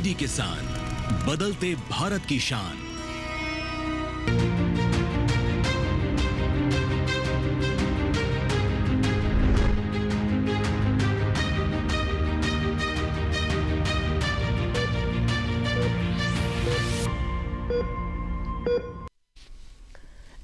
DD किसान, बदलते भारत की शान।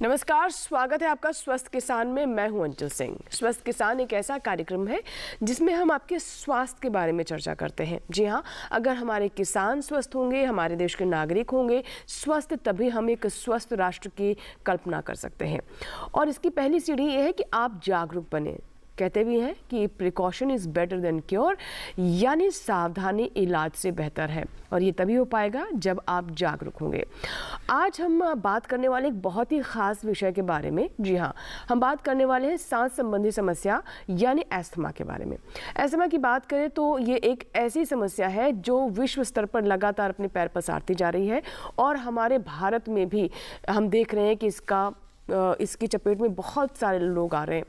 नमस्कार, स्वागत है आपका स्वस्थ किसान में। मैं हूं अंचल सिंह। स्वस्थ किसान एक ऐसा कार्यक्रम है जिसमें हम आपके स्वास्थ्य के बारे में चर्चा करते हैं। जी हां, अगर हमारे किसान स्वस्थ होंगे, हमारे देश के नागरिक होंगे स्वस्थ, तभी हम एक स्वस्थ राष्ट्र की कल्पना कर सकते हैं। और इसकी पहली सीढ़ी ये है कि आप जागरूक बने। कहते भी हैं कि precaution is better than cure, यानी सावधानी इलाज से बेहतर है, और ये तभी हो पाएगा जब आप जागरूक होंगे। आज हम बात करने वाले एक बहुत ही ख़ास विषय के बारे में। जी हाँ, हम बात करने वाले हैं सांस संबंधी समस्या यानी एस्थमा के बारे में। एस्थमा की बात करें तो ये एक ऐसी समस्या है जो विश्व स्तर पर लगातार अपने पैर पसारती जा रही है, और हमारे भारत में भी हम देख रहे हैं कि इसकी चपेट में बहुत सारे लोग आ रहे हैं।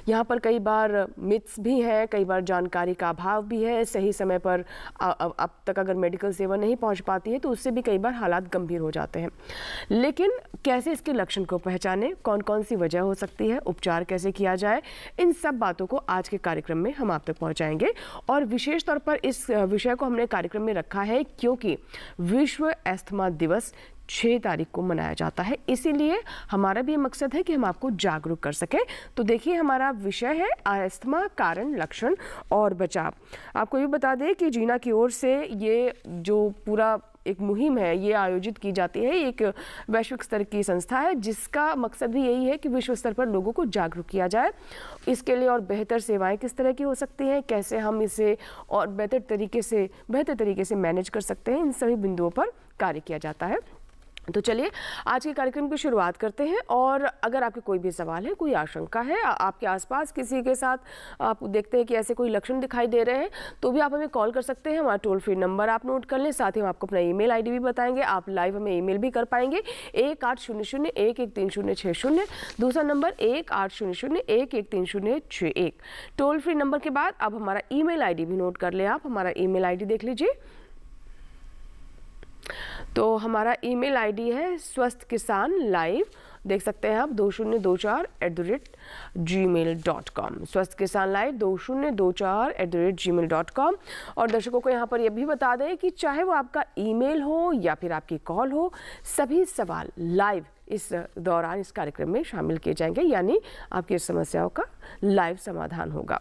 यहाँ पर कई बार मिथ्स भी हैं, कई बार जानकारी का अभाव भी है। सही समय पर अब तक अगर मेडिकल सेवा नहीं पहुँच पाती है तो उससे भी कई बार हालात गंभीर हो जाते हैं। लेकिन कैसे इसके लक्षण को पहचानें, कौन कौन सी वजह हो सकती है, उपचार कैसे किया जाए, इन सब बातों को आज के कार्यक्रम में हम आप तक पहुँचाएंगे। और विशेष तौर पर इस विषय को हमने कार्यक्रम में रखा है क्योंकि विश्व एस्थमा दिवस 6 तारीख को मनाया जाता है। इसीलिए हमारा भी मकसद है कि हम आपको जागरूक कर सकें। तो देखिए, हमारा विषय है एस्थमा, कारण, लक्षण और बचाव। आपको ये बता दें कि जीना की ओर से ये जो पूरा एक मुहिम है ये आयोजित की जाती है। एक वैश्विक स्तर की संस्था है जिसका मकसद भी यही है कि विश्व स्तर पर लोगों को जागरूक किया जाए। इसके लिए और बेहतर सेवाएं किस तरह की हो सकती हैं, कैसे हम इसे और बेहतर तरीके से मैनेज कर सकते हैं, इन सभी बिंदुओं पर कार्य किया जाता है। तो चलिए आज के कार्यक्रम की शुरुआत करते हैं। और अगर आपके कोई भी सवाल है, कोई आशंका है, आपके आसपास किसी के साथ आप देखते हैं कि ऐसे कोई लक्षण दिखाई दे रहे हैं, तो भी आप हमें कॉल कर सकते हैं। हमारा टोल फ्री नंबर आप नोट कर लें, साथ ही हम आपको अपना ईमेल आईडी भी बताएंगे। आप लाइव हमें ईमेल भी कर पाएंगे 1800113060। दूसरा नंबर 1800113061। टोल फ्री नंबर के बाद अब हमारा ईमेल आईडी भी नोट कर लें। आप हमारा ईमेल आईडी देख लीजिए। तो हमारा ईमेल आईडी है स्वस्थकिसान लाइव, देख सकते हैं आप 2024@gmail.com। स्वस्थकिसान लाइव 2024@gmail.com। और दर्शकों को यहाँ पर यह भी बता दें कि चाहे वो आपका ईमेल हो या फिर आपकी कॉल हो, सभी सवाल लाइव इस दौरान इस कार्यक्रम में शामिल किए जाएंगे, यानी आपकी समस्याओं का लाइव समाधान होगा।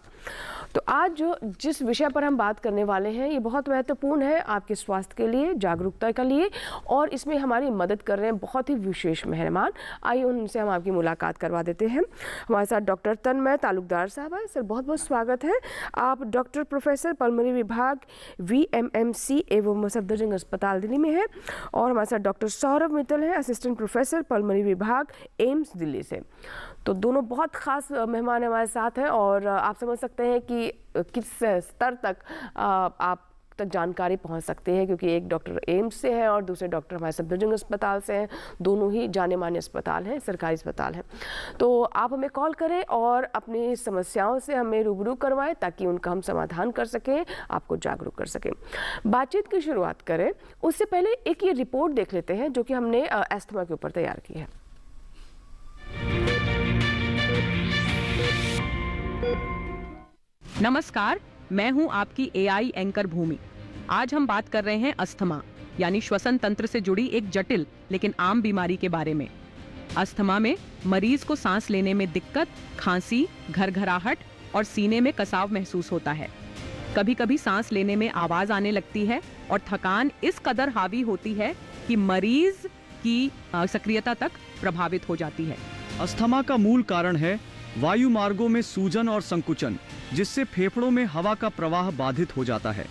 तो आज जिस विषय पर हम बात करने वाले हैं ये बहुत महत्वपूर्ण है आपके स्वास्थ्य के लिए, जागरूकता के लिए, और इसमें हमारी मदद कर रहे हैं बहुत ही विशेष मेहमान। आइए उनसे हम आपकी मुलाकात करवा देते हैं। हमारे साथ डॉक्टर तन्मय तालुकदार साहब हैं। सर, बहुत बहुत स्वागत है। आप डॉक्टर प्रोफेसर पल्मोनरी विभाग VMMC एवं सफदरजंग अस्पताल दिल्ली में है। और हमारे साथ डॉक्टर सौरभ मित्तल हैं, असिस्टेंट प्रोफेसर पल्मोनरी विभाग एम्स दिल्ली से। तो दोनों बहुत खास मेहमान हमारे साथ हैं, और आप समझ सकते हैं कि किस स्तर तक आप तक जानकारी पहुंच सकते हैं, क्योंकि एक डॉक्टर एम्स से है और दूसरे डॉक्टर हमारे सफदरजंग अस्पताल से हैं। दोनों ही जाने माने अस्पताल हैं, सरकारी अस्पताल हैं। तो आप हमें कॉल करें और अपनी समस्याओं से हमें रूबरू करवाएं ताकि उनका हम समाधान कर सकें, आपको जागरूक कर सकें। बातचीत की शुरुआत करें उससे पहले एक ये रिपोर्ट देख लेते हैं जो कि हमने एस्थमा के ऊपर तैयार की है। नमस्कार, मैं हूं आपकी AI एंकर भूमि। आज हम बात कर रहे हैं अस्थमा यानी श्वसन तंत्र से जुड़ी एक जटिल लेकिन आम बीमारी के बारे में। अस्थमा में मरीज को सांस लेने में दिक्कत, खांसी, घरघराहट और सीने में कसाव महसूस होता है। कभी कभी सांस लेने में आवाज आने लगती है और थकान इस कदर हावी होती है कि मरीज की सक्रियता तक प्रभावित हो जाती है। अस्थमा का मूल कारण है वायु मार्गों में सूजन और संकुचन, जिससे फेफड़ों में हवा का प्रवाह बाधित हो जाता है।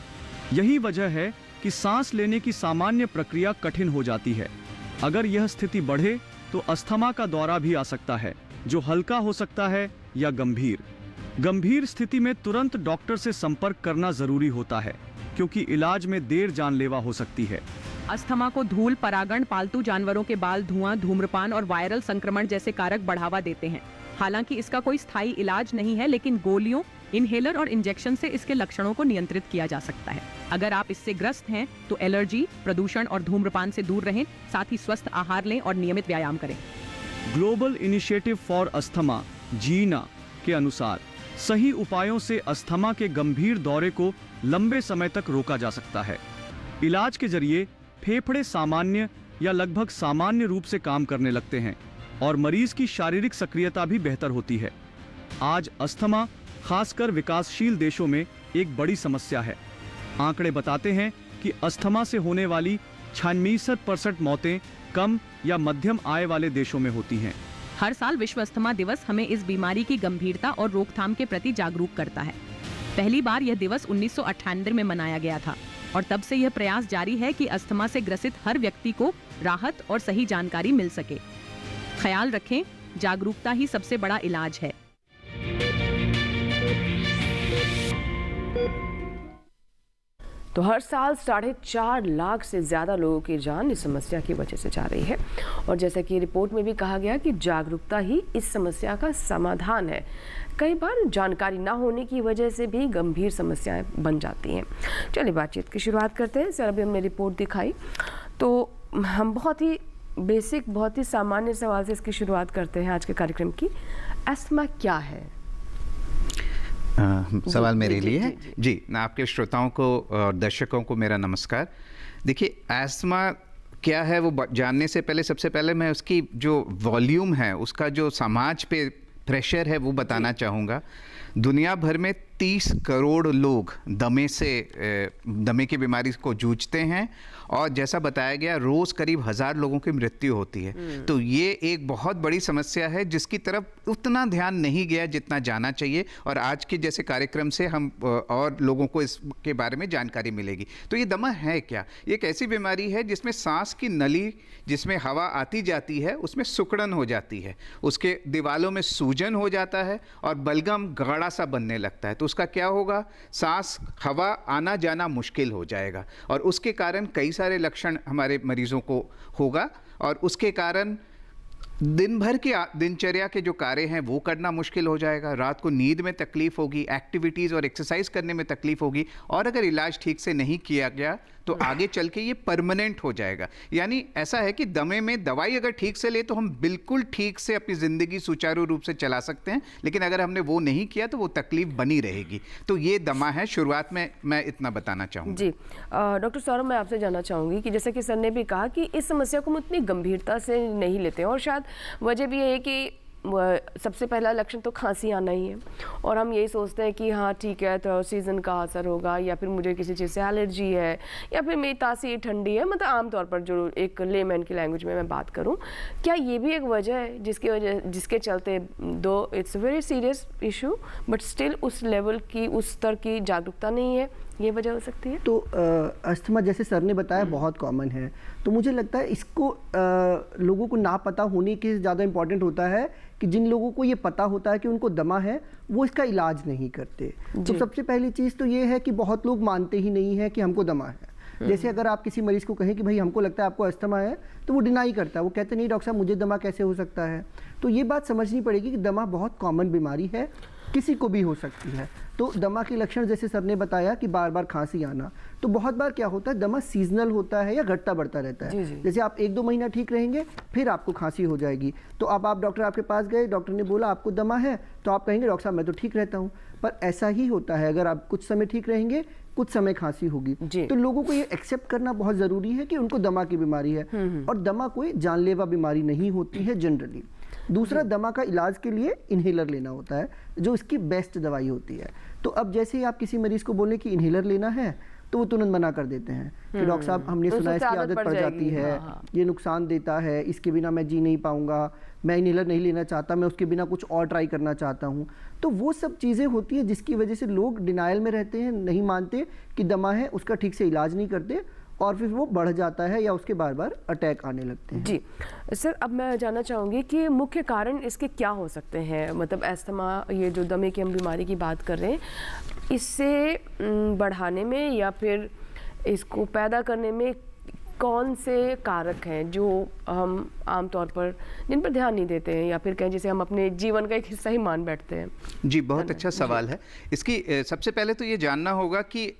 यही वजह है कि सांस लेने की सामान्य प्रक्रिया कठिन हो जाती है। अगर यह स्थिति बढ़े तो अस्थमा का दौरा भी आ सकता है, जो हल्का हो सकता है या गंभीर। गंभीर स्थिति में तुरंत डॉक्टर से संपर्क करना जरूरी होता है, क्योंकि इलाज में देर जानलेवा हो सकती है। अस्थमा को धूल, परागण, पालतू जानवरों के बाल, धुआं, धूम्रपान और वायरल संक्रमण जैसे कारक बढ़ावा देते हैं। हालांकि इसका कोई स्थायी इलाज नहीं है, लेकिन गोलियों इनहेलर और इंजेक्शन से इसके लक्षणों को नियंत्रित किया जा सकता है। अगर आप इससे ग्रस्त हैं तो एलर्जी, प्रदूषण और धूम्रपान से दूर रहें, साथ ही स्वस्थ आहार लें और नियमित व्यायाम करें। ग्लोबल इनिशिएटिव फॉर अस्थमा जीना के अनुसार सही उपायों से अस्थमा के गंभीर दौरे को लंबे समय तक रोका जा सकता है। इलाज के जरिए फेफड़े सामान्य या लगभग सामान्य रूप से काम करने लगते हैं और मरीज की शारीरिक सक्रियता भी बेहतर होती है। आज अस्थमा खासकर विकासशील देशों में एक बड़ी समस्या है। आंकड़े बताते हैं कि अस्थमा से होने वाली 96% मौतें कम या मध्यम आय वाले देशों में होती हैं। हर साल विश्व अस्थमा दिवस हमें इस बीमारी की गंभीरता और रोकथाम के प्रति जागरूक करता है। पहली बार यह दिवस 1998 में मनाया गया था और तब से यह प्रयास जारी है कि अस्थमा से ग्रसित हर व्यक्ति को राहत और सही जानकारी मिल सके। ख्याल रखें, जागरूकता ही सबसे बड़ा इलाज है। तो हर साल 4.5 लाख से ज़्यादा लोगों की जान इस समस्या की वजह से जा रही है और जैसा कि रिपोर्ट में भी कहा गया कि जागरूकता ही इस समस्या का समाधान है। कई बार जानकारी ना होने की वजह से भी गंभीर समस्याएं बन जाती हैं। चलिए बातचीत की शुरुआत करते हैं। सर, अभी हमने रिपोर्ट दिखाई तो हम बहुत ही बेसिक, बहुत ही सामान्य सवाल से इसकी शुरुआत करते हैं आज के कार्यक्रम की। अस्थमा क्या है? सवाल मेरे लिए है जी। आपके श्रोताओं को और दर्शकों को मेरा नमस्कार। देखिए, एस्थमा क्या है वो जानने से पहले सबसे पहले मैं उसकी जो वॉल्यूम है, उसका जो समाज पे प्रेशर है वो बताना चाहूँगा। दुनिया भर में 30 करोड़ लोग दमे की बीमारी को जूझते हैं और जैसा बताया गया रोज़ करीब 1000 लोगों की मृत्यु होती है। तो ये एक बहुत बड़ी समस्या है जिसकी तरफ उतना ध्यान नहीं गया जितना जाना चाहिए और आज के जैसे कार्यक्रम से हम और लोगों को इसके बारे में जानकारी मिलेगी। तो ये दमा है क्या? ये एक ऐसी बीमारी है जिसमें सांस की नली जिसमें हवा आती जाती है उसमें सिकुड़न हो जाती है, उसके दीवालों में सूजन हो जाता है और बलगम गाढ़ा सा बनने लगता है। तो उसका क्या होगा? सांस हवा आना जाना मुश्किल हो जाएगा और उसके कारण कई सारे लक्षण हमारे मरीजों को होगा और उसके कारण दिन भर की दिनचर्या के जो कार्य हैं वो करना मुश्किल हो जाएगा। रात को नींद में तकलीफ होगी, एक्टिविटीज़ और एक्सरसाइज करने में तकलीफ होगी और अगर इलाज ठीक से नहीं किया गया तो आगे चल के ये परमानेंट हो जाएगा। यानी ऐसा है कि दमे में दवाई अगर ठीक से ले तो हम बिल्कुल ठीक से अपनी ज़िंदगी सुचारू रूप से चला सकते हैं, लेकिन अगर हमने वो नहीं किया तो वो तकलीफ बनी रहेगी। तो ये दमा है। शुरुआत में मैं इतना बताना चाहूँगा जी। डॉक्टर सौरभ, मैं आपसे जानना चाहूँगी कि जैसे कि सर ने भी कहा कि इस समस्या को हम उतनी गंभीरता से नहीं लेते हैं और शायद वजह भी है कि सबसे पहला लक्षण तो खांसी आना ही है और हम यही सोचते हैं कि हाँ ठीक है तो सीज़न का असर होगा या फिर मुझे किसी चीज़ से एलर्जी है या फिर मेरी तासीर ठंडी है। मतलब आमतौर पर जो एक लेमैन की लैंग्वेज में मैं बात करूँ, क्या ये भी एक वजह है जिसके चलते दो it's very serious issue but still उस लेवल की, उस स्तर की जागरूकता नहीं है, ये वजह हो सकती है? तो अस्थमा जैसे सर ने बताया बहुत कॉमन है, तो मुझे लगता है इसको लोगों को ना पता होने के ज़्यादा इम्पॉर्टेंट होता है कि जिन लोगों को ये पता होता है कि उनको दमा है वो इसका इलाज नहीं करते। तो सबसे पहली चीज़ तो ये है कि बहुत लोग मानते ही नहीं है कि हमको दमा है। जैसे अगर आप किसी मरीज़ को कहें कि भाई हमको लगता है आपको अस्थमा है तो वो डिनाई करता है, वो कहते नहीं डॉक्टर साहब मुझे दमा कैसे हो सकता है। तो ये बात समझनी पड़ेगी कि दमा बहुत कॉमन बीमारी है, किसी को भी हो सकती है। तो दमा के लक्षण जैसे सर ने बताया कि बार बार खांसी आना, तो बहुत बार क्या होता है दमा सीजनल होता है या घटता बढ़ता रहता है। जैसे आप 1-2 महीना ठीक रहेंगे फिर आपको खांसी हो जाएगी। तो अब आप डॉक्टर आपके पास गए, डॉक्टर ने बोला आपको दमा है, तो आप कहेंगे डॉक्टर साहब मैं तो ठीक रहता हूँ। पर ऐसा ही होता है, अगर आप कुछ समय ठीक रहेंगे कुछ समय खांसी होगी। तो लोगों को ये एक्सेप्ट करना बहुत ज़रूरी है कि उनको दमा की बीमारी है और दमा कोई जानलेवा बीमारी नहीं होती है जनरली। दूसरा, दमा का इलाज के लिए इन्हेलर लेना होता है जो इसकी बेस्ट दवाई होती है। तो अब जैसे ही आप किसी मरीज़ को बोले कि इन्हेलर लेना है तो वो तुरंत मना कर देते हैं कि डॉक्टर साहब हमने सुना है इसकी आदत पड़ जाती है, ये नुकसान देता है, इसके बिना मैं जी नहीं पाऊंगा, मैं इन्हेलर नहीं लेना चाहता, मैं उसके बिना कुछ और ट्राई करना चाहता हूँ। तो वो सब चीज़ें होती हैं जिसकी वजह से लोग डिनाइल में रहते हैं, नहीं मानते कि दमा है, उसका ठीक से इलाज नहीं करते और फिर वो बढ़ जाता है या उसके बार बार अटैक आने लगते हैं। जी सर, अब मैं जानना चाहूँगी कि मुख्य कारण इसके क्या हो सकते हैं? मतलब अस्थमा, ये जो दमे की हम बीमारी की बात कर रहे हैं, इससे बढ़ाने में या फिर इसको पैदा करने में कौन से कारक हैं जो हम आमतौर पर जिन पर ध्यान नहीं देते हैं, या फिर कहें जिसे हम अपने जीवन का एक हिस्सा ही मान बैठते हैं? जी, बहुत अच्छा सवाल है। इसकी सबसे पहले तो ये जानना होगा कि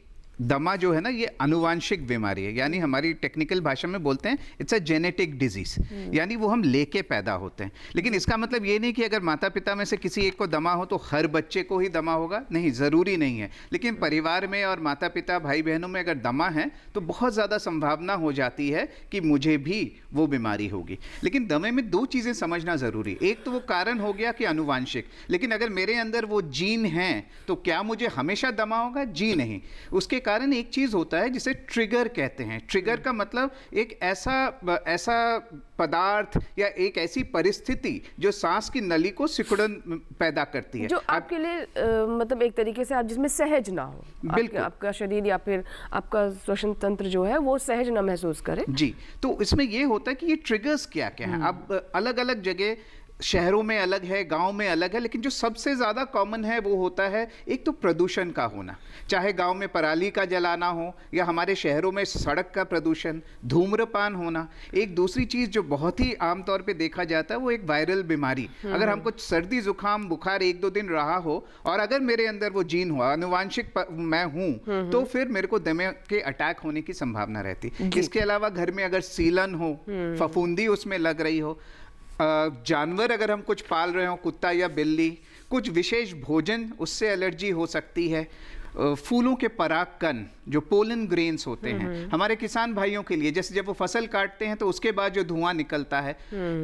दमा जो है ना, ये आनुवांशिक बीमारी है, यानी हमारी टेक्निकल भाषा में बोलते हैं इट्स अ जेनेटिक डिजीज, यानी वो हम लेके पैदा होते हैं। लेकिन इसका मतलब ये नहीं कि अगर माता पिता में से किसी एक को दमा हो तो हर बच्चे को ही दमा होगा, नहीं, ज़रूरी नहीं है। लेकिन परिवार में और माता पिता भाई बहनों में अगर दमा है तो बहुत ज़्यादा संभावना हो जाती है कि मुझे भी वो बीमारी होगी। लेकिन दमे में दो चीज़ें समझना ज़रूरी। एक तो वो कारण हो गया कि आनुवांशिक, लेकिन अगर मेरे अंदर वो जीन हैं तो क्या मुझे हमेशा दमा होगा? जी नहीं। उसके कारण एक चीज होता है जिसे ट्रिगर कहते हैं। ट्रिगर का मतलब एक ऐसा पदार्थ या एक ऐसी परिस्थिति जो सांस की नली को सिकुड़न पैदा करती है, जो आपके लिए मतलब एक तरीके से आप जिसमें सहज ना हो, आपका शरीर या फिर आपका श्वसन तंत्र जो है वो सहज ना महसूस करे। जी, तो इसमें ये होता है कि ये ट्रिगर्स क्या क्या हैं। अब अलग अलग जगह, शहरों में अलग है, गांव में अलग है, लेकिन जो सबसे ज़्यादा कॉमन है वो होता है एक तो प्रदूषण का होना, चाहे गांव में पराली का जलाना हो या हमारे शहरों में सड़क का प्रदूषण, धूम्रपान होना। एक दूसरी चीज़ जो बहुत ही आमतौर पे देखा जाता है वो एक वायरल बीमारी। अगर हमको सर्दी जुकाम बुखार 1-2 दिन रहा हो और अगर मेरे अंदर वो जीन हुआ, आनुवांशिक मैं हूँ, तो फिर मेरे को दमे के अटैक होने की संभावना रहती। इसके अलावा घर में अगर सीलन हो, फफूंदी उसमें लग रही हो, जानवर अगर हम कुछ पाल रहे हो, कुत्ता या बिल्ली, कुछ विशेष भोजन, उससे एलर्जी हो सकती है। फूलों के परागकण जो पोलन ग्रेन्स होते हैं हमारे किसान भाइयों के लिए, जैसे जब वो फसल काटते हैं तो उसके बाद जो धुआं निकलता है।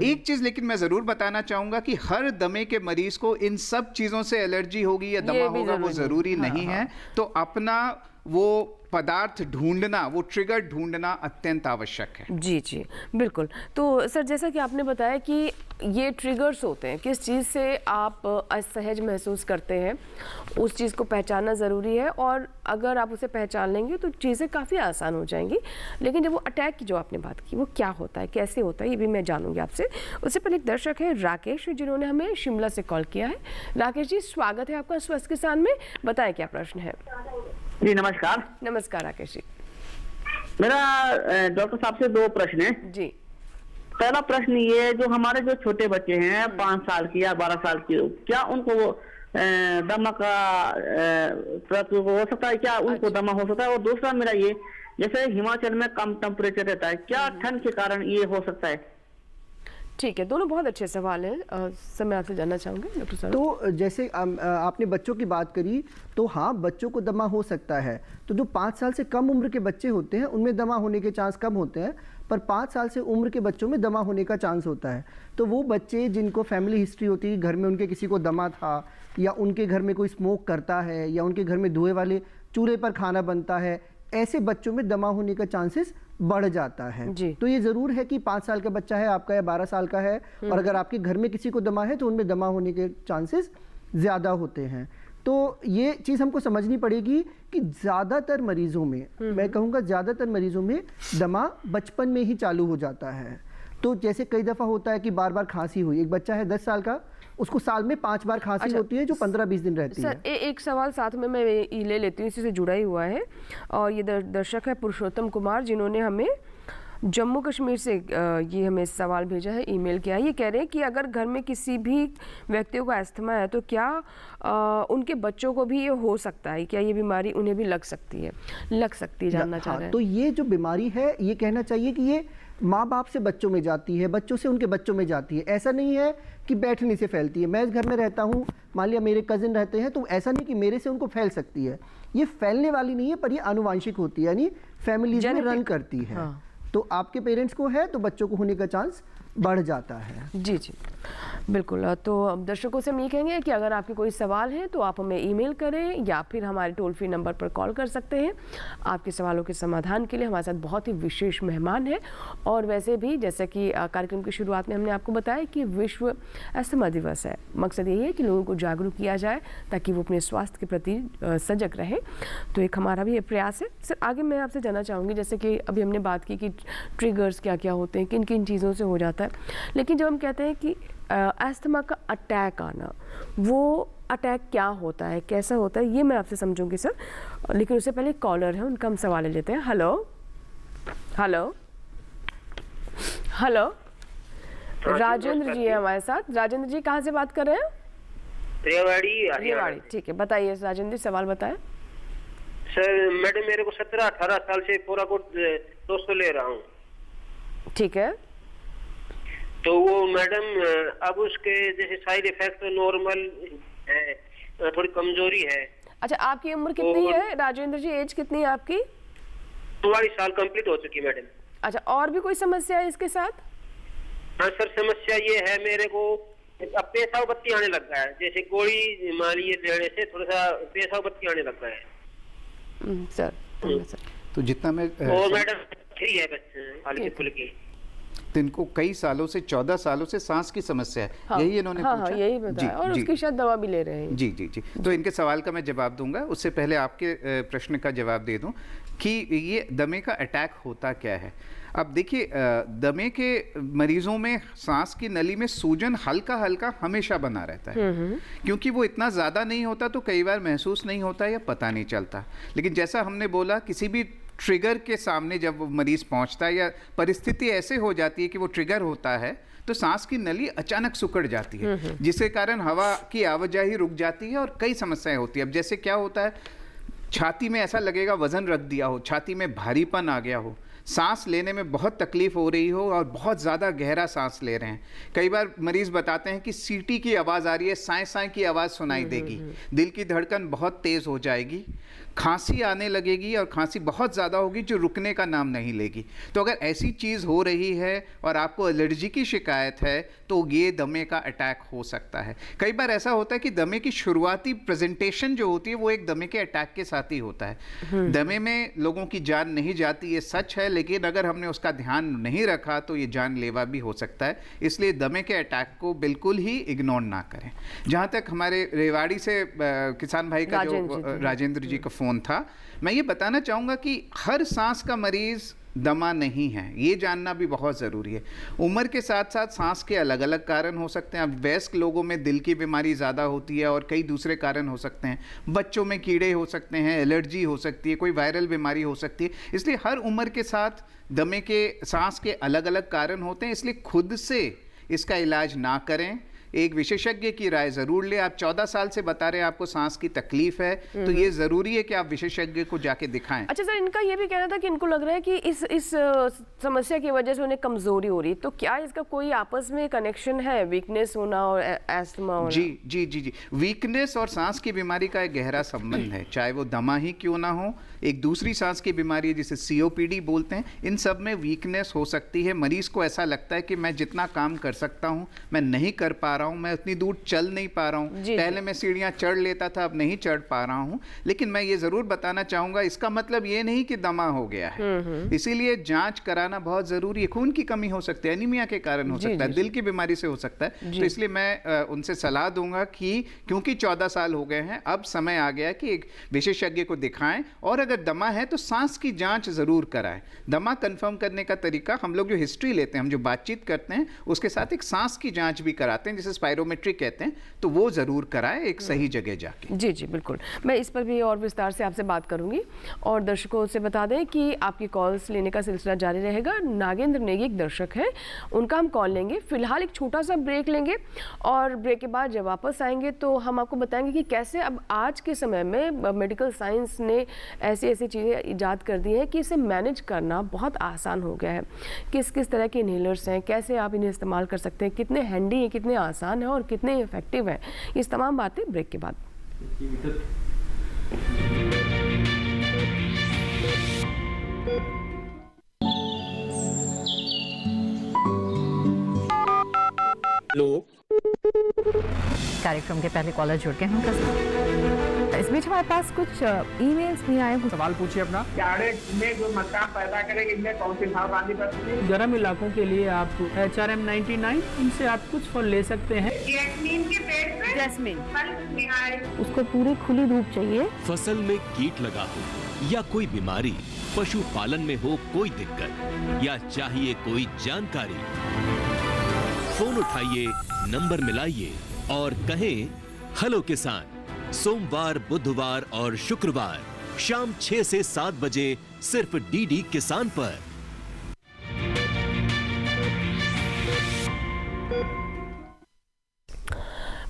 एक चीज लेकिन मैं जरूर बताना चाहूंगा कि हर दमे के मरीज को इन सब चीजों से एलर्जी होगी या दमा होगा वो जरूरी नहीं है। तो अपना वो पदार्थ ढूंढना, वो ट्रिगर ढूंढना अत्यंत आवश्यक है। जी जी, बिल्कुल। तो सर, जैसा कि आपने बताया कि ये ट्रिगर्स होते हैं, किस चीज़ से आप असहज महसूस करते हैं, उस चीज़ को पहचानना ज़रूरी है, और अगर आप उसे पहचान लेंगे तो चीज़ें काफ़ी आसान हो जाएंगी। लेकिन जब वो अटैक की जो आपने बात की, वो क्या होता है, कैसे होता है, ये भी मैं जानूंगी आपसे। उससे पहले एक दर्शक है राकेश, जिन्होंने हमें शिमला से कॉल किया है। राकेश जी, स्वागत है आपका स्वस्थ किसान में। बताएं क्या प्रश्न है। जी नमस्कार। नमस्कार राकेश जी। मेरा डॉक्टर साहब से 2 प्रश्न है जी। पहला प्रश्न ये है, जो हमारे जो छोटे बच्चे हैं 5 साल की या 12 साल की, क्या उनको वो दमा का प्रकोप हो सकता है? क्या उनको दमा हो सकता है? और दूसरा मेरा ये, जैसे हिमाचल में कम टेम्परेचर रहता है, क्या ठंड के कारण ये हो सकता है? ठीक है, दोनों बहुत अच्छे सवाल हैं। सर, मैं आपसे जानना चाहूँगी डॉक्टर साहब। तो जैसे आपने बच्चों की बात करी, तो हाँ, बच्चों को दमा हो सकता है। तो जो 5 साल से कम उम्र के बच्चे होते हैं उनमें दमा होने के चांस कम होते हैं, पर 5 साल से उम्र के बच्चों में दमा होने का चांस होता है। तो वो बच्चे जिनको फैमिली हिस्ट्री होती है, घर में उनके किसी को दमा था, या उनके घर में कोई स्मोक करता है, या उनके घर में धुएं वाले चूल्हे पर खाना बनता है, ऐसे बच्चों में दमा होने का चांसेस बढ़ जाता है। तो ये ज़रूर है कि 5 साल का बच्चा है आपका या 12 साल का है, और अगर आपके घर में किसी को दमा है तो उनमें दमा होने के चांसेस ज़्यादा होते हैं। तो ये चीज़ हमको समझनी पड़ेगी कि ज़्यादातर मरीज़ों में, मैं कहूँगा ज़्यादातर मरीज़ों में दमा बचपन में ही चालू हो जाता है। तो जैसे कई दफ़ा होता है कि बार बार खांसी हुई, एक बच्चा है 10 साल का, उसको साल में 5 बार खांसी होती है जो 15-20 दिन रहती है। सर, एक सवाल साथ में मैं ले लेती हूँ, इसी से जुड़ा ही हुआ है, और ये दर्शक है पुरुषोत्तम कुमार, जिन्होंने हमें जम्मू कश्मीर से ये हमें सवाल भेजा है, ईमेल किया है। ये कह रहे हैं कि अगर घर में किसी भी व्यक्तियों को अस्थमा है तो क्या उनके बच्चों को भी ये हो सकता है, क्या ये बीमारी उन्हें भी लग सकती है? जानना चाह रहे हैं। तो ये जो बीमारी है, ये कहना चाहिए कि ये माँ बाप से बच्चों में जाती है, बच्चों से उनके बच्चों में जाती है। ऐसा नहीं है कि बैठने से फैलती है। मैं इस घर में रहता हूँ, मान लिया मेरे कजिन रहते हैं, तो ऐसा नहीं कि मेरे से उनको फैल सकती है। ये फैलने वाली नहीं है, पर ये आनुवांशिक होती है, यानी फैमिलीज में रन करती है। हाँ। तो आपके पेरेंट्स को है तो बच्चों को होने का चांस बढ़ जाता है। जी जी, बिल्कुल। तो दर्शकों से हम ये कहेंगे कि अगर आपके कोई सवाल है तो आप हमें ईमेल करें या फिर हमारे टोल फ्री नंबर पर कॉल कर सकते हैं। आपके सवालों के समाधान के लिए हमारे साथ बहुत ही विशेष मेहमान हैं। और वैसे भी जैसे कि कार्यक्रम की शुरुआत में हमने आपको बताया कि विश्व अस्थमा दिवस है। मकसद यही है कि लोगों को जागरूक किया जाए ताकि वो अपने स्वास्थ्य के प्रति सजग रहें। तो एक हमारा भी ये प्रयास है। सर, आगे मैं आपसे जानना चाहूँगी, जैसे कि अभी हमने बात की कि ट्रिगर्स क्या क्या होते हैं, किन किन चीज़ों से हो जाता है, लेकिन जब हम कहते हैं कि अस्थमा का अटैक आना, वो अटैक क्या होता है, कैसा होता है, ये मैं आपसे समझूंगी सर। लेकिन उससे पहले कॉलर है, उनका हम सवाल ले लेते हैं। हेलो हेलो हेलो, राजेंद्र जी है हमारे साथ। राजेंद्र जी कहाँ से बात कर रहे हैं? रेवाड़ी। ठीक है, बताइए राजेंद्र जी, सवाल बताएं। सर मैडम, मेरे को 17-18 साल से पूरा कोट 200 ले रहा हूँ। ठीक है, तो वो मैडम अब उसके जैसे साइड इफेक्ट नॉर्मल है, थोड़ी कमजोरी है। अच्छा, आपकी उम्र कितनी है राजेंद्र जी? एज कितनी है आपकी? 44 साल कंप्लीट हो चुकी मैडम। अच्छा, और भी कोई समस्या है इसके साथ? हाँ सर, समस्या ये है मेरे को अब पेशाब बत्ती आने लग गया है, जैसे गोली मान लिए लेने से थोड़ा सा पेशाब बत्ती आने लग गया है। सर तो जितना मैं और मैडम फ्री है बस हल्की फुल्की। तो इनको कई सालों से 14 सालों से सांस की समस्या है। हाँ, यही इन्होंने हाँ, पूछा? हाँ, यही बताया। और उसकी शायद दवा भी ले रहे हैं। जी जी जी, तो इनके सवाल का मैं जवाब दूंगा। उससे पहले आपके प्रश्न का जवाब दे दूं कि ये दमे का अटैक होता क्या है। अब देखिए, दमे के मरीजों में सांस की नली में सूजन हल्का हल्का हमेशा बना रहता है, क्योंकि वो इतना ज़्यादा नहीं होता तो कई बार महसूस नहीं होता या पता नहीं चलता। लेकिन जैसा हमने बोला, किसी भी ट्रिगर के सामने जब वो मरीज़ पहुंचता है या परिस्थिति ऐसे हो जाती है कि वो ट्रिगर होता है, तो सांस की नली अचानक सिकुड़ जाती है, जिसके कारण हवा की आवाजाही रुक जाती है और कई समस्याएं होती है। अब जैसे क्या होता है, छाती में ऐसा लगेगा वजन रख दिया हो, छाती में भारीपन आ गया हो, सांस लेने में बहुत तकलीफ हो रही हो और बहुत ज़्यादा गहरा सांस ले रहे हैं। कई बार मरीज़ बताते हैं कि सीटी की आवाज़ आ रही है, साए साए की आवाज़ सुनाई देगी, दिल की धड़कन बहुत तेज़ हो जाएगी, खांसी आने लगेगी और खांसी बहुत ज़्यादा होगी जो रुकने का नाम नहीं लेगी। तो अगर ऐसी चीज़ हो रही है और आपको एलर्जी की शिकायत है तो ये दमे का अटैक हो सकता है। कई बार ऐसा होता है कि दमे की शुरुआती प्रेजेंटेशन जो होती है वो एक दमे के अटैक के साथ ही होता है। दमे में लोगों की जान नहीं जाती, ये सच है, लेकिन अगर हमने उसका ध्यान नहीं रखा तो ये जानलेवा भी हो सकता है। इसलिए दमे के अटैक को बिल्कुल ही इग्नोर ना करें। जहाँ तक हमारे रेवाड़ी से किसान भाई का जो राजेंद्र जी का फ़ोन था, मैं ये बताना चाहूँगा कि हर सांस का मरीज़ दमा नहीं है, ये जानना भी बहुत ज़रूरी है। उम्र के साथ साथ सांस के अलग अलग कारण हो सकते हैं। अब वयस्क लोगों में दिल की बीमारी ज़्यादा होती है और कई दूसरे कारण हो सकते हैं। बच्चों में कीड़े हो सकते हैं, एलर्जी हो सकती है, कोई वायरल बीमारी हो सकती है। इसलिए हर उम्र के साथ दमे के सांस के अलग अलग कारण होते हैं। इसलिए खुद से इसका इलाज ना करें, एक विशेषज्ञ की राय ज़रूर ले। आप 14 साल से बता रहे हैं आपको सांस की तकलीफ है, तो ये ज़रूरी है कि आप विशेषज्ञ को जाके दिखाएं। अच्छा सर, इनका ये भी कहना था कि इनको लग रहा है कि इस समस्या की वजह से उन्हें कमजोरी हो रही है, तो क्या इसका कोई आपस में कनेक्शन है, वीकनेस होना और एस्थमा होना? जी जी जी जी, वीकनेस और सांस की बीमारी का एक गहरा संबंध है, चाहे वो दमा ही क्यों ना हो। एक दूसरी सांस की बीमारी है जिसे COPD बोलते हैं, इन सब में वीकनेस हो सकती है। मरीज को ऐसा लगता है कि मैं जितना काम कर सकता हूँ मैं नहीं कर पा रहा हूँ, मैं उतनी दूर चल नहीं पा रहा हूँ, पहले मैं सीढ़ियाँ चढ़ लेता था अब नहीं चढ़ पा रहा हूँ। लेकिन मैं ये ज़रूर बताना चाहूँगा, इसका मतलब ये नहीं कि दमा हो गया है। इसीलिए जांच कराना बहुत ज़रूरी है। खून की कमी हो सकती है, एनीमिया के कारण हो सकता है, दिल की बीमारी से हो सकता है। तो इसलिए मैं उनसे सलाह दूंगा कि क्योंकि 14 साल हो गए हैं, अब समय आ गया कि एक विशेषज्ञ को दिखाएं, और अगर दमा है तो सांस की जांच ज़रूर कराएं। दमा कंफर्म करने का तरीका, हम लोग जो हिस्ट्री लेते हैं, हम जो बातचीत करते हैं, उसके साथ एक सांस की जांच भी कराते हैं जिसे स्पायरोमेट्री कहते हैं, तो वो ज़रूर कराएं एक सही जगह जाके। जी जी बिल्कुल, मैं इस पर भी और विस्तार से आपसे बात करूंगी। और दर्शकों से बता दें कि आपकी कॉल्स लेने का सिलसिला जारी रहेगा। नागेंद्र नेगी एक दर्शक है, उनका हम कॉल लेंगे। फिलहाल एक छोटा सा ब्रेक लेंगे और ब्रेक के बाद जब वापस आएंगे तो हम आपको बताएंगे कि कैसे अब आज के समय में मेडिकल साइंस ने ऐसी ऐसी चीज़ें ईजाद कर दी है कि इसे मैनेज करना बहुत आसान हो गया है। किस किस तरह के इनहेलर्स हैं, कैसे आप इन्हें इस्तेमाल कर सकते हैं, कितने हैंडी हैं, कितने आसान हैं और कितने इफेक्टिव हैं, इस तमाम बातें ब्रेक के बाद। हेलो, कार्यक्रम के पहले कॉलर जुड़ गए हैं। इस बीच हमारे पास कुछ ईमेल्स भी आए हैं। सवाल पूछिए अपना। में जो मकान पैदा करेंगे, इनमें कौन सी सावधानी बरतनी है? गर्म इलाकों के लिए आप HRM 99 इनसे आप कुछ फल ले सकते हैं। जैस्मीन के पेड़ पे जैस्मीन, फल निहाय। उसको पूरी खुली धूप चाहिए। फसल में कीट लगा हो या कोई बीमारी, पशुपालन में हो कोई दिक्कत या चाहिए कोई जानकारी, फोन उठाइए, नंबर मिलाइए और कहें हेलो किसान। सोमवार, बुधवार और शुक्रवार शाम 6 से 7 बजे सिर्फ DD किसान पर।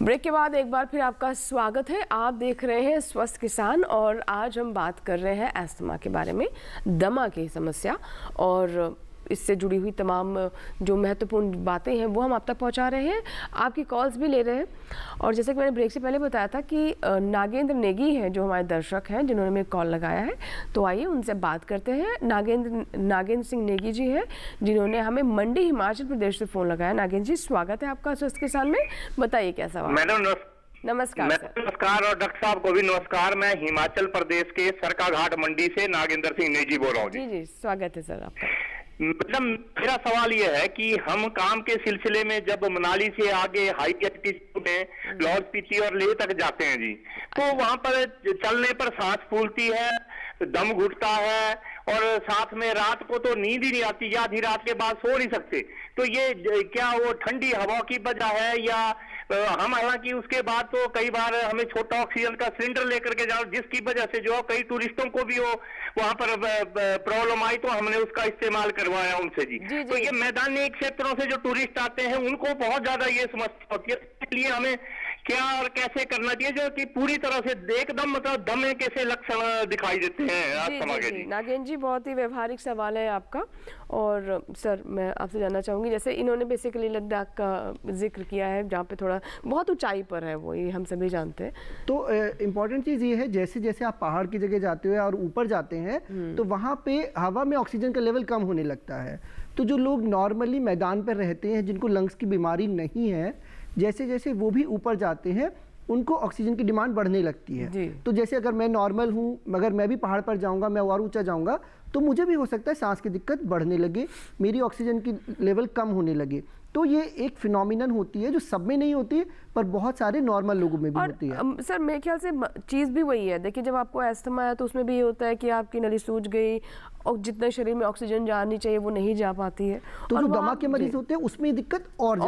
ब्रेक के बाद एक बार फिर आपका स्वागत है। आप देख रहे हैं स्वस्थ किसान और आज हम बात कर रहे हैं अस्थमा के बारे में, दमा की समस्या और इससे जुड़ी हुई तमाम जो महत्वपूर्ण बातें हैं वो हम आप तक पहुंचा रहे हैं, आपकी कॉल्स भी ले रहे हैं। और जैसे कि मैंने ब्रेक से पहले बताया था कि नागेंद्र नेगी हैं जो हमारे दर्शक हैं जिन्होंने मेरे कॉल लगाया है, तो आइए उनसे बात करते हैं। नागेंद्र सिंह नेगी जी हैं जिन्होंने हमें मंडी हिमाचल प्रदेश से फ़ोन लगाया। नागेंद्र जी, स्वागत है आपका स्वस्थ किसान में, बताइए क्या सवाल। मैडम नमस्कार सर। नमस्कार और डॉक्टर साहब को भी नमस्कार। मैं हिमाचल प्रदेश के सरकाघाट मंडी से नागेंद्र सिंह नेगी बोल रहा हूँ। जी जी, स्वागत है सर आपका। मतलब मेरा सवाल ये है कि हम काम के सिलसिले में जब मनाली से आगे हाई एल्टीट्यूड में लाहौल स्पीति और लेह तक जाते हैं जी, तो वहां पर चलने पर सांस फूलती है, दम घुटता है और साथ में रात को तो नींद ही नहीं आती या आधी रात के बाद सो नहीं सकते। तो ये क्या वो ठंडी हवा की वजह है या हम हालांकि उसके बाद तो कई बार हमें छोटा ऑक्सीजन का सिलेंडर लेकर के जाओ जिसकी वजह से जो कई टूरिस्टों को भी वो वहां पर प्रॉब्लम आई तो हमने उसका इस्तेमाल करवाया उनसे जी। तो ये मैदानी क्षेत्रों से जो टूरिस्ट आते हैं उनको बहुत ज्यादा ये समस्या होती है, इसलिए हमें क्या और कैसे करना चाहिए जो कि पूरी तरह से एकदम मतलब दमे कैसे लक्षण दिखाई देते हैं। जी नागेंद्र जी, बहुत ही व्यवहारिक सवाल है आपका। और सर मैं आपसे जानना चाहूँगी, जैसे इन्होंने बेसिकली लद्दाख का जिक्र किया है जहाँ पे थोड़ा बहुत ऊंचाई पर है वो, ये हम सभी जानते हैं। तो इम्पॉर्टेंट चीज़ ये है जैसे जैसे आप पहाड़ की जगह जाते हो और ऊपर जाते हैं तो वहाँ पे हवा में ऑक्सीजन का लेवल कम होने लगता है। तो जो लोग नॉर्मली मैदान पर रहते हैं जिनको लंग्स की बीमारी नहीं है, जैसे जैसे वो भी ऊपर जाते हैं उनको ऑक्सीजन की डिमांड बढ़ने लगती है। तो जैसे अगर मैं नॉर्मल हूँ मगर मैं भी पहाड़ पर जाऊँगा, मैं और ऊंचा जाऊँगा तो मुझे भी हो सकता है सांस की दिक्कत बढ़ने लगे, मेरी ऑक्सीजन की लेवल कम होने लगे। तो ये एक फिनोमिनन होती है जो सब में नहीं होती पर बहुत सारे नॉर्मल लोगों में भी होती है। सर मेरे ख्याल से चीज़ भी वही है, देखिए जब आपको अस्थमा है तो उसमें भी ये होता है कि आपकी नली सूज गई और जितना शरीर में ऑक्सीजन जानी चाहिए वो नहीं जा पाती है। तो जो दमा के मरीज होते हैं उसमें दिक्कत और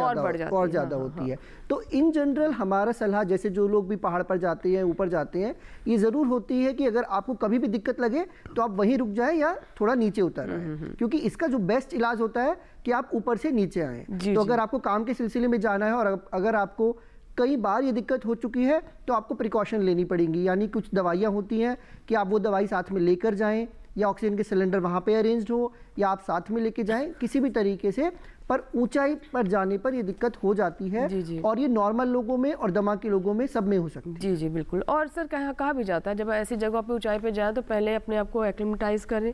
ज़्यादा होती है। तो इन जनरल हमारा सलाह, जैसे जो लोग भी पहाड़ पर जाते हैं ऊपर जाते हैं, ये ज़रूर होती है कि अगर आपको कभी भी दिक्कत लगे तो आप वहीं रुक जाएं या थोड़ा नीचे उतर आएं, क्योंकि इसका जो बेस्ट इलाज होता है कि आप ऊपर से नीचे आएँ। तो अगर आपको काम के सिलसिले में जाना है और अगर आपको कई बार ये दिक्कत हो चुकी है तो आपको प्रिकॉशन लेनी पड़ेंगी, यानी कुछ दवाइयाँ होती हैं कि आप वो दवाई साथ में लेकर जाएं या ऑक्सीजन के सिलेंडर वहाँ पे अरेंज्ड हो या आप साथ में लेके जाएं किसी भी तरीके से। पर ऊंचाई पर जाने पर ये दिक्कत हो जाती है और ये नॉर्मल लोगों में और दमा के लोगों में सब में हो सकती है। जी जी बिल्कुल। और सर कहा भी जाता है जब ऐसी जगह पे ऊंचाई पे जाए तो पहले अपने आप को एक्लिमेटाइज करें।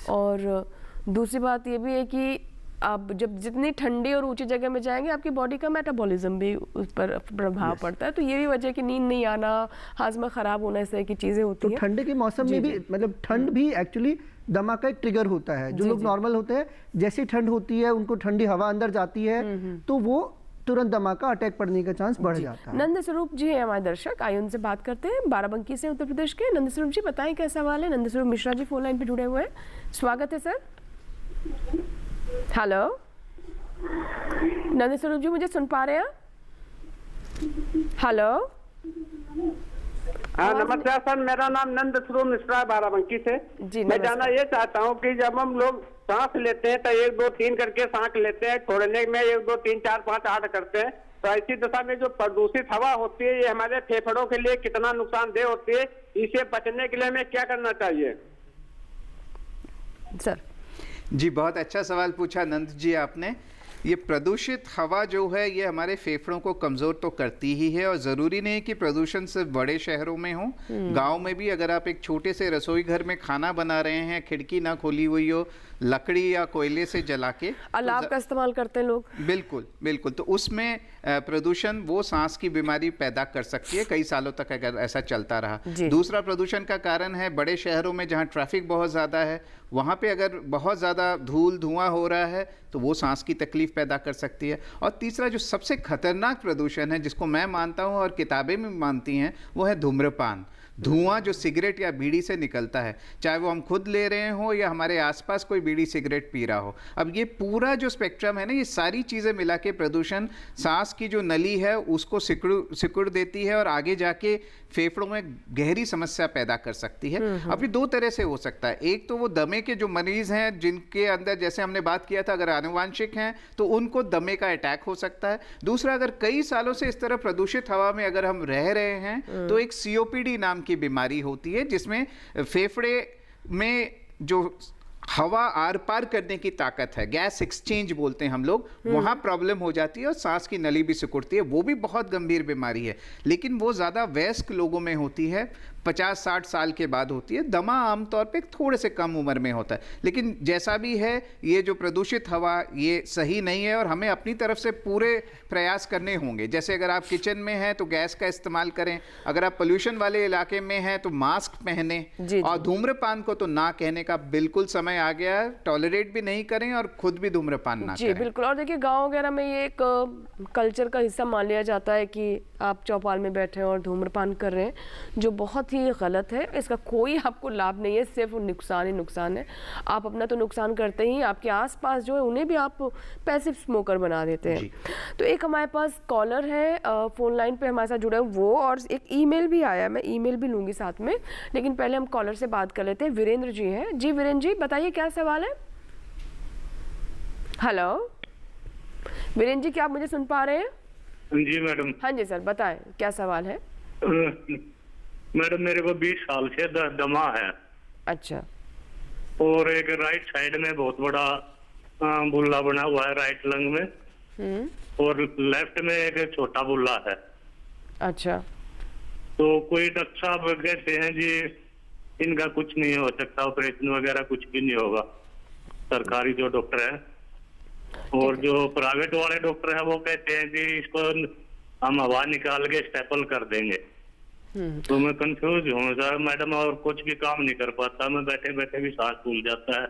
और दूसरी बात ये भी है कि आप जब जितनी ठंडी और ऊंची जगह में जाएंगे आपकी बॉडी का मेटाबॉलिज्म भी उस पर प्रभाव पड़ता है। तो ये भी वजह कि नींद नहीं आना, हाजमा खराब होना, इस तरह की चीजें होती हैं। ठंड के मौसम में भी मतलब ठंड भी एक्चुअली दमा का एक ट्रिगर होता है। जो लोग नॉर्मल होते हैं जैसे ठंड होती है उनको ठंडी हवा अंदर जाती है तो वो तुरंत दमा का अटैक पड़ने का चांस बढ़ जाता है। नंद स्वरूप जी है हमारे दर्शक, आइए उनसे बात करते हैं। बाराबंकी से उत्तर प्रदेश के नंद स्वरूप जी, बताएं क्या सवाल है। नंद स्वरूप मिश्रा जी फोन लाइन पे जुड़े हुए हैं, स्वागत है सर। हेलो नंद स्वरूप जी, मुझे सुन पा रहे हैं? हेलो हाँ नमस्कार सर, मेरा नाम नंद स्वरूप मिश्रा बाराबंकी से। मैं जानना ये चाहता हूँ कि जब हम लोग सांस लेते हैं तो 1 2 3 करके सांस लेते हैं, छोड़ने में 1 2 3 4 5 8 करते हैं, तो ऐसी दशा में जो प्रदूषित हवा होती है ये हमारे फेफड़ों के लिए कितना नुकसानदेह होती है, इसे बचने के लिए हमें क्या करना चाहिए सर? जी बहुत अच्छा सवाल पूछा नंद जी आपने। ये प्रदूषित हवा जो है ये हमारे फेफड़ों को कमज़ोर तो करती ही है और ज़रूरी नहीं कि प्रदूषण सिर्फ बड़े शहरों में हो, गांव में भी अगर आप एक छोटे से रसोई घर में खाना बना रहे हैं, खिड़की ना खोली हुई हो, लकड़ी या कोयले से जला के अलाव का इस्तेमाल करते हैं लोग। बिल्कुल बिल्कुल, तो उसमें प्रदूषण वो सांस की बीमारी पैदा कर सकती है कई सालों तक अगर ऐसा चलता रहा। दूसरा प्रदूषण का कारण है बड़े शहरों में जहाँ ट्रैफिक बहुत ज़्यादा है, वहाँ पे अगर बहुत ज़्यादा धूल धुआं हो रहा है तो वो सांस की तकलीफ पैदा कर सकती है। और तीसरा जो सबसे खतरनाक प्रदूषण है जिसको मैं मानता हूँ और किताबें भी मानती हैं वो है धूम्रपान। धुआं जो सिगरेट या बीड़ी से निकलता है, चाहे वो हम खुद ले रहे हो या हमारे आसपास कोई बीड़ी सिगरेट पी रहा हो। अब ये पूरा जो स्पेक्ट्रम है ना, ये सारी चीज़ें मिला के प्रदूषण सांस की जो नली है उसको सिकुड़ देती है और आगे जाके फेफड़ों में गहरी समस्या पैदा कर सकती है। अब ये दो तरह से हो सकता है। एक तो वो दमे के जो मरीज हैं जिनके अंदर, जैसे हमने बात किया था, अगर आनुवांशिक हैं तो उनको दमे का अटैक हो सकता है। दूसरा, अगर कई सालों से इस तरह प्रदूषित हवा में अगर हम रह रहे हैं तो एक COPD नाम की बीमारी होती है जिसमें फेफड़े में जो हवा आर पार करने की ताकत है, गैस एक्सचेंज बोलते हैं हम लोग, वहाँ प्रॉब्लम हो जाती है और सांस की नली भी सिकुड़ती है। वो भी बहुत गंभीर बीमारी है, लेकिन वो ज़्यादा वयस्क लोगों में होती है, 50-60 साल के बाद होती है। दमा आमतौर पे थोड़े से कम उम्र में होता है। लेकिन जैसा भी है, ये जो प्रदूषित हवा ये सही नहीं है और हमें अपनी तरफ से पूरे प्रयास करने होंगे। जैसे अगर आप किचन में हैं तो गैस का इस्तेमाल करें, अगर आप पोल्यूशन वाले इलाके में हैं तो मास्क पहने, और धूम्रपान को तो ना कहने का बिल्कुल समय आ गया है। टॉलरेट भी नहीं करें और खुद भी धूम्रपान ना जी करें। बिल्कुल। और देखिए गांव वगैरह में ये एक कल्चर का हिस्सा मान लिया जाता है कि आप चौपाल में बैठे हैं और धूम्रपान कर रहे हैं, जो बहुत ही गलत है। इसका कोई आपको लाभ नहीं है, सिर्फ नुकसान ही नुकसान है। आप अपना तो नुकसान करते ही, आपके आसपास जो है उन्हें भी आप पैसिव स्मोकर बना देते हैं। तो एक हमारे पास कॉलर है फोन लाइन पे हमारे साथ जुड़े वो, और एक ईमेल भी आया, मैं ईमेल भी लूंगी साथ में, लेकिन पहले हम कॉलर से बात कर लेते हैं। वीरेंद्र जी हैं। जी वीरेंद्र जी, बताइए क्या सवाल है। हेलो वीरेंद्र जी, क्या आप मुझे सुन पा रहे हैं? जी मैडम। हाँ जी सर, बताएं क्या सवाल है। मैडम मेरे को 20 साल से दमा है। अच्छा। और एक राइट साइड में बहुत बड़ा बुल्ला बना हुआ है राइट लंग में, और लेफ्ट में एक छोटा बुल्ला है। अच्छा। तो कोई डॉक्टर साहब कहते हैं जी इनका कुछ नहीं हो सकता, ऑपरेशन वगैरह कुछ भी नहीं होगा, सरकारी जो डॉक्टर है। और जो प्राइवेट वाले डॉक्टर है वो कहते हैं जी इसको हम हवा निकाल के स्टेपल कर देंगे। तो मैं कंफ्यूज हूँ सर मैडम, और कुछ भी काम नहीं कर पाता मैं, बैठे बैठे भी सांस फूल जाता है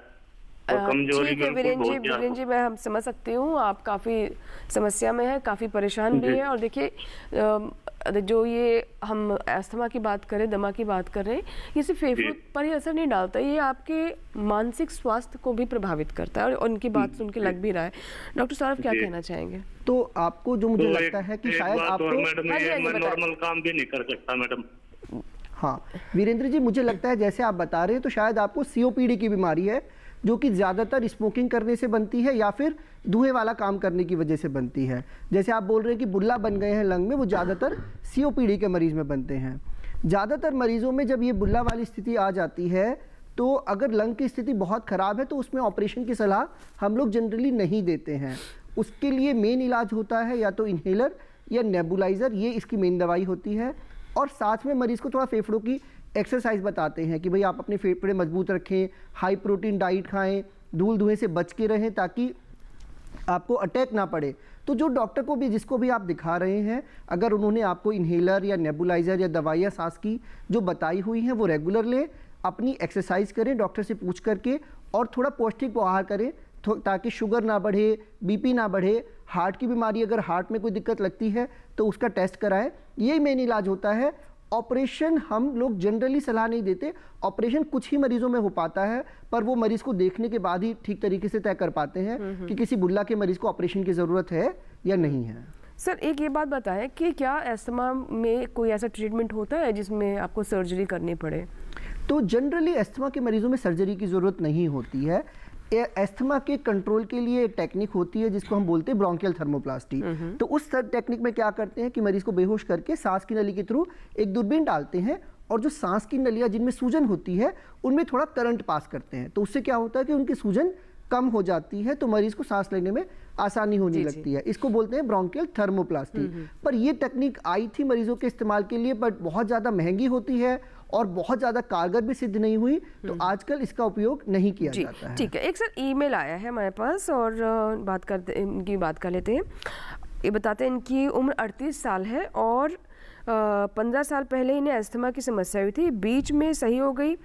और कमजोरी ठीक है वीरेंद्र जी, मैं हम समझ सकती हूँ आप काफ़ी समस्या में है, काफ़ी परेशान भी है। और देखिए जो ये हम अस्थमा की बात करें, दमा की बात कर रहे हैं, ये सिर्फ फेफड़ों पर ही असर नहीं डालता, ये आपके मानसिक स्वास्थ्य को भी प्रभावित करता है। और उनकी बात सुन के लग भी रहा है। डॉक्टर साहब क्या कहना चाहेंगे? तो आपको जो मुझे लगता है कि शायद आपको मैं नॉर्मल काम भी नहीं कर सकता मैडम। हाँ वीरेंद्र जी, मुझे लगता है जैसे आप बता रहे हैं तो शायद आपको COPD की बीमारी है, जो कि ज़्यादातर स्मोकिंग करने से बनती है या फिर धुएं वाला काम करने की वजह से बनती है। जैसे आप बोल रहे हैं कि बुल्ला बन गए हैं लंग में, वो ज़्यादातर COPD के मरीज़ में बनते हैं। ज़्यादातर मरीज़ों में जब ये बुल्ला वाली स्थिति आ जाती है तो अगर लंग की स्थिति बहुत ख़राब है तो उसमें ऑपरेशन की सलाह हम लोग जनरली नहीं देते हैं। उसके लिए मेन इलाज होता है या तो इन्हेलर या नेबुलाइज़र, ये इसकी मेन दवाई होती है। और साथ में मरीज़ को थोड़ा फेफड़ों की एक्सरसाइज बताते हैं कि भाई आप अपने फेफड़े मजबूत रखें, हाई प्रोटीन डाइट खाएं, धूल धुएं से बच के रहें ताकि आपको अटैक ना पड़े। तो जो डॉक्टर को भी, जिसको भी आप दिखा रहे हैं, अगर उन्होंने आपको इन्हेलर या नेबुलाइज़र या दवाइयाँ सांस की जो बताई हुई हैं वो रेगुलर लें, अपनी एक्सरसाइज करें डॉक्टर से पूछ करके, और थोड़ा पौष्टिक आहार करें ताकि शुगर ना बढ़े, BP ना बढ़े। हार्ट की बीमारी, अगर हार्ट में कोई दिक्कत लगती है तो उसका टेस्ट कराएं, यही मेन इलाज होता है। ऑपरेशन हम लोग जनरली सलाह नहीं देते। ऑपरेशन कुछ ही मरीजों में हो पाता है, पर वो मरीज को देखने के बाद ही ठीक तरीके से तय कर पाते हैं कि किसी बुल्ला के मरीज को ऑपरेशन की ज़रूरत है या नहीं है। सर एक ये बात बताएं कि क्या अस्थमा में कोई ऐसा ट्रीटमेंट होता है जिसमें आपको सर्जरी करनी पड़े? तो जनरली अस्थमा के मरीजों में सर्जरी की ज़रूरत नहीं होती है। अस्थमा के कंट्रोल के लिए एक टेक्निक होती है जिसको हम बोलते हैं ब्रोंकियल थर्मोप्लास्टी। तो उस टेक्निक में क्या करते हैं कि मरीज को बेहोश करके सांस की नली के थ्रू एक दूरबीन डालते हैं, और जो सांस की नलियाँ जिनमें सूजन होती है उनमें थोड़ा करंट पास करते हैं। तो उससे क्या होता है कि उनकी सूजन कम हो जाती है, तो मरीज को सांस लेने में आसानी होने लगती है। इसको बोलते हैं ब्रोंकियल थर्मोप्लास्टी। पर ये टेक्निक आई थी मरीजों के इस्तेमाल के लिए, बट बहुत ज़्यादा महंगी होती है और बहुत ज़्यादा कारगर भी सिद्ध नहीं हुई, तो आजकल इसका उपयोग नहीं किया जाता है। ठीक है। एक सर ईमेल आया है हमारे पास और इनकी बात कर लेते हैं। ये बताते हैं इनकी उम्र 38 साल है और 15 साल पहले इन्हें अस्थमा की समस्या हुई थी, बीच में सही हो गई,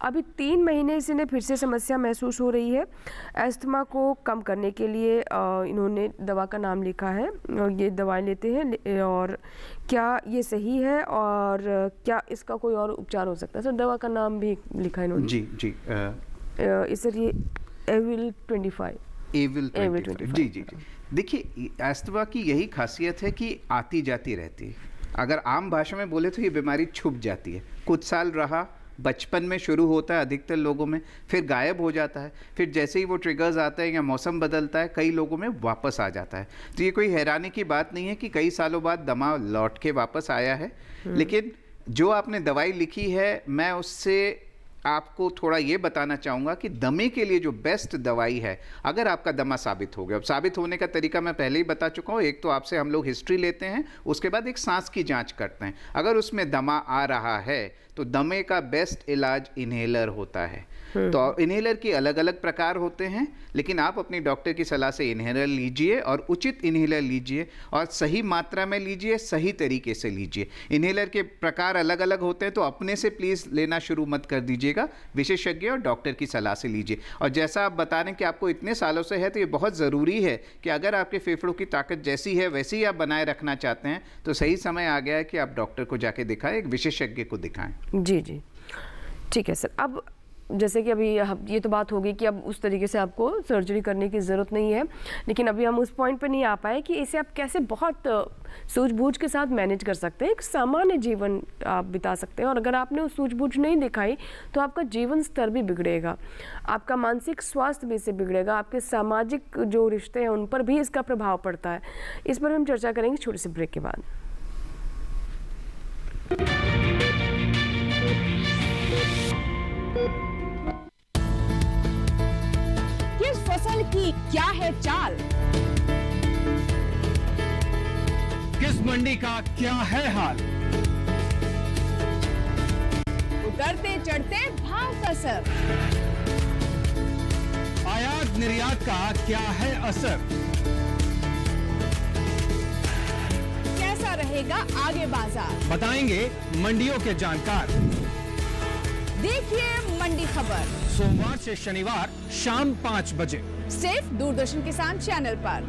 अभी 3 महीने से इन्हें फिर से समस्या महसूस हो रही है। अस्थमा को कम करने के लिए इन्होंने दवा का नाम लिखा है और ये दवाई लेते हैं, और क्या ये सही है और क्या इसका कोई और उपचार हो सकता है? सर दवा का नाम भी लिखा है इन्होंने। जी सर ये एविल 25 जी। देखिए, अस्थमा की यही खासियत है कि आती जाती रहती है। अगर आम भाषा में बोले तो ये बीमारी छुप जाती है, कुछ साल रहा, बचपन में शुरू होता है अधिकतर लोगों में, फिर गायब हो जाता है, फिर जैसे ही वो ट्रिगर्स आते हैं या मौसम बदलता है कई लोगों में वापस आ जाता है। तो ये कोई हैरानी की बात नहीं है कि कई सालों बाद दमा लौट के वापस आया है। लेकिन जो आपने दवाई लिखी है, मैं उससे आपको थोड़ा ये बताना चाहूँगा कि दमे के लिए जो बेस्ट दवाई है, अगर आपका दमा साबित हो गया, अब साबित होने का तरीका मैं पहले ही बता चुका हूँ। एक तो आपसे हम लोग हिस्ट्री लेते हैं, उसके बाद एक सांस की जांच करते हैं। अगर उसमें दमा आ रहा है तो दमे का बेस्ट इलाज इन्हेलर होता है। तो इन्हेलर के अलग अलग प्रकार होते हैं, लेकिन आप अपनी डॉक्टर की सलाह से इन्हेलर लीजिए और उचित इन्हेलर लीजिए और सही मात्रा में लीजिए, सही तरीके से लीजिए। इन्हेलर के प्रकार अलग अलग होते हैं, तो अपने से प्लीज़ लेना शुरू मत कर दीजिएगा, विशेषज्ञ और डॉक्टर की सलाह से लीजिए। और जैसा आप बता रहे हैं कि आपको इतने सालों से है, तो ये बहुत ज़रूरी है कि अगर आपके फेफड़ों की ताकत जैसी है वैसी ही आप बनाए रखना चाहते हैं, तो सही समय आ गया है कि आप डॉक्टर को जाके दिखाएं, एक विशेषज्ञ को दिखाएं। जी ठीक है सर। अब जैसे कि अभी ये तो बात होगी कि अब उस तरीके से आपको सर्जरी करने की ज़रूरत नहीं है, लेकिन अभी हम उस पॉइंट पे नहीं आ पाए कि इसे आप कैसे बहुत सूझबूझ के साथ मैनेज कर सकते हैं, एक सामान्य जीवन आप बिता सकते हैं। और अगर आपने उस सूझबूझ नहीं दिखाई तो आपका जीवन स्तर भी बिगड़ेगा, आपका मानसिक स्वास्थ्य भी इससे बिगड़ेगा, आपके सामाजिक जो रिश्ते हैं उन पर भी इसका प्रभाव पड़ता है। इस पर हम चर्चा करेंगे छोटे से ब्रेक के बाद। फसल की क्या है चाल, किस मंडी का क्या है हाल, उतरते चढ़ते भाव का सर, आयात निर्यात का क्या है असर, कैसा रहेगा आगे बाजार, बताएंगे मंडियों के जानकार। देखिए मंडी खबर सोमवार से शनिवार शाम 5 बजे सिर्फ दूरदर्शन किसान चैनल पर।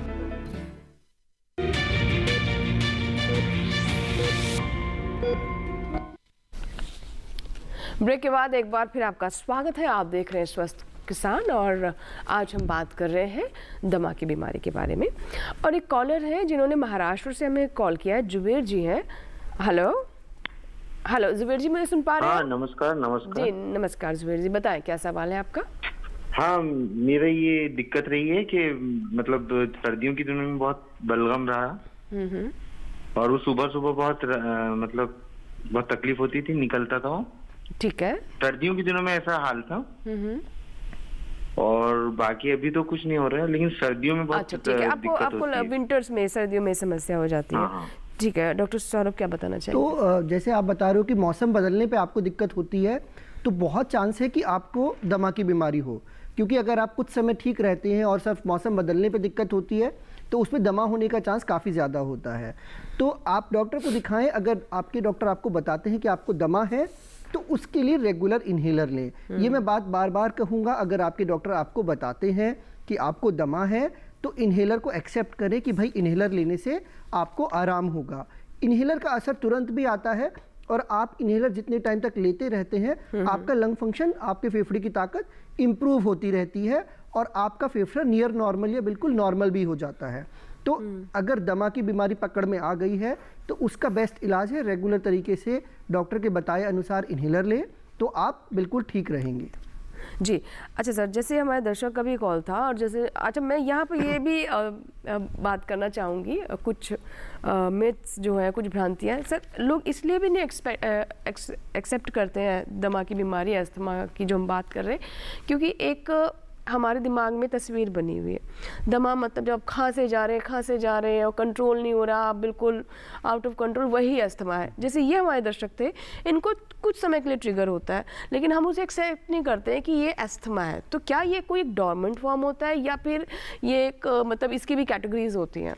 ब्रेक के बाद एक बार फिर आपका स्वागत है। आप देख रहे हैं स्वस्थ किसान और आज हम बात कर रहे हैं दमा की बीमारी के बारे में। और एक कॉलर है जिन्होंने महाराष्ट्र से हमें कॉल किया है, जुबेर जी हैं। हेलो जुबेर जी, मुझे सुन पा रहे हैं? नमस्कार। जी नमस्कार जुबेर जी, बताएं क्या सवाल है आपका? हाँ, मेरा ये दिक्कत रही है कि मतलब सर्दियों की दिनों में बहुत बलगम रहा और वो सुबह बहुत मतलब बहुत तकलीफ होती थी, निकलता था वो। ठीक है। सर्दियों के दिनों में ऐसा हाल था और बाकी अभी तो कुछ नहीं हो रहा है, लेकिन सर्दियों में बहुत ठीक है। आपको विंटर्स में, सर्दियों में समस्या हो जाती है। ठीक है, डॉक्टर सौरभ क्या बताना चाहिए? तो जैसे आप बता रहे हो कि मौसम बदलने पे आपको दिक्कत होती है, तो बहुत चांस है कि आपको दमा की बीमारी हो, क्योंकि अगर आप कुछ समय ठीक रहते हैं और सिर्फ मौसम बदलने पे दिक्कत होती है तो उसमें दमा होने का चांस काफ़ी ज़्यादा होता है। तो आप डॉक्टर को दिखाएं। अगर आपके डॉक्टर आपको बताते हैं कि आपको दमा है तो उसके लिए रेगुलर इन्हेलर लें। ये मैं बात बार बार कहूँगा, अगर आपके डॉक्टर आपको बताते हैं कि आपको दमा है तो इन्हेलर को एक्सेप्ट करें कि भाई इन्हेलर लेने से आपको आराम होगा। इन्हेलर का असर तुरंत भी आता है और आप इन्हेलर जितने टाइम तक लेते रहते हैं आपका लंग फंक्शन, आपके फेफड़े की ताकत इम्प्रूव होती रहती है और आपका फेफड़ा नियर नॉर्मल या बिल्कुल नॉर्मल भी हो जाता है। तो अगर दमा की बीमारी पकड़ में आ गई है तो उसका बेस्ट इलाज है रेगुलर तरीके से डॉक्टर के बताए अनुसार इन्हेलर लें, तो आप बिल्कुल ठीक रहेंगे। जी अच्छा सर, जैसे हमारे दर्शक का भी कॉल था और जैसे अच्छा मैं यहाँ पे ये भी बात करना चाहूँगी, कुछ मिथ्स जो है, कुछ भ्रांतियाँ सर लोग इसलिए भी नहीं एक्सेप्ट करते हैं दमा की बीमारी, अस्थमा की जो हम बात कर रहे हैं, क्योंकि एक हमारे दिमाग में तस्वीर बनी हुई है, दमा मतलब जब आप खांसे जा रहे हैं और कंट्रोल नहीं हो रहा, आप बिल्कुल आउट ऑफ कंट्रोल, वही अस्थमा है। जैसे ये हमारे दर्शक थे, इनको कुछ समय के लिए ट्रिगर होता है लेकिन हम उसे एक्सेप्ट नहीं करते हैं कि ये अस्थमा है। तो क्या ये कोई डोरमेंट फॉर्म होता है या फिर ये एक मतलब इसकी भी कैटेगरीज होती हैं?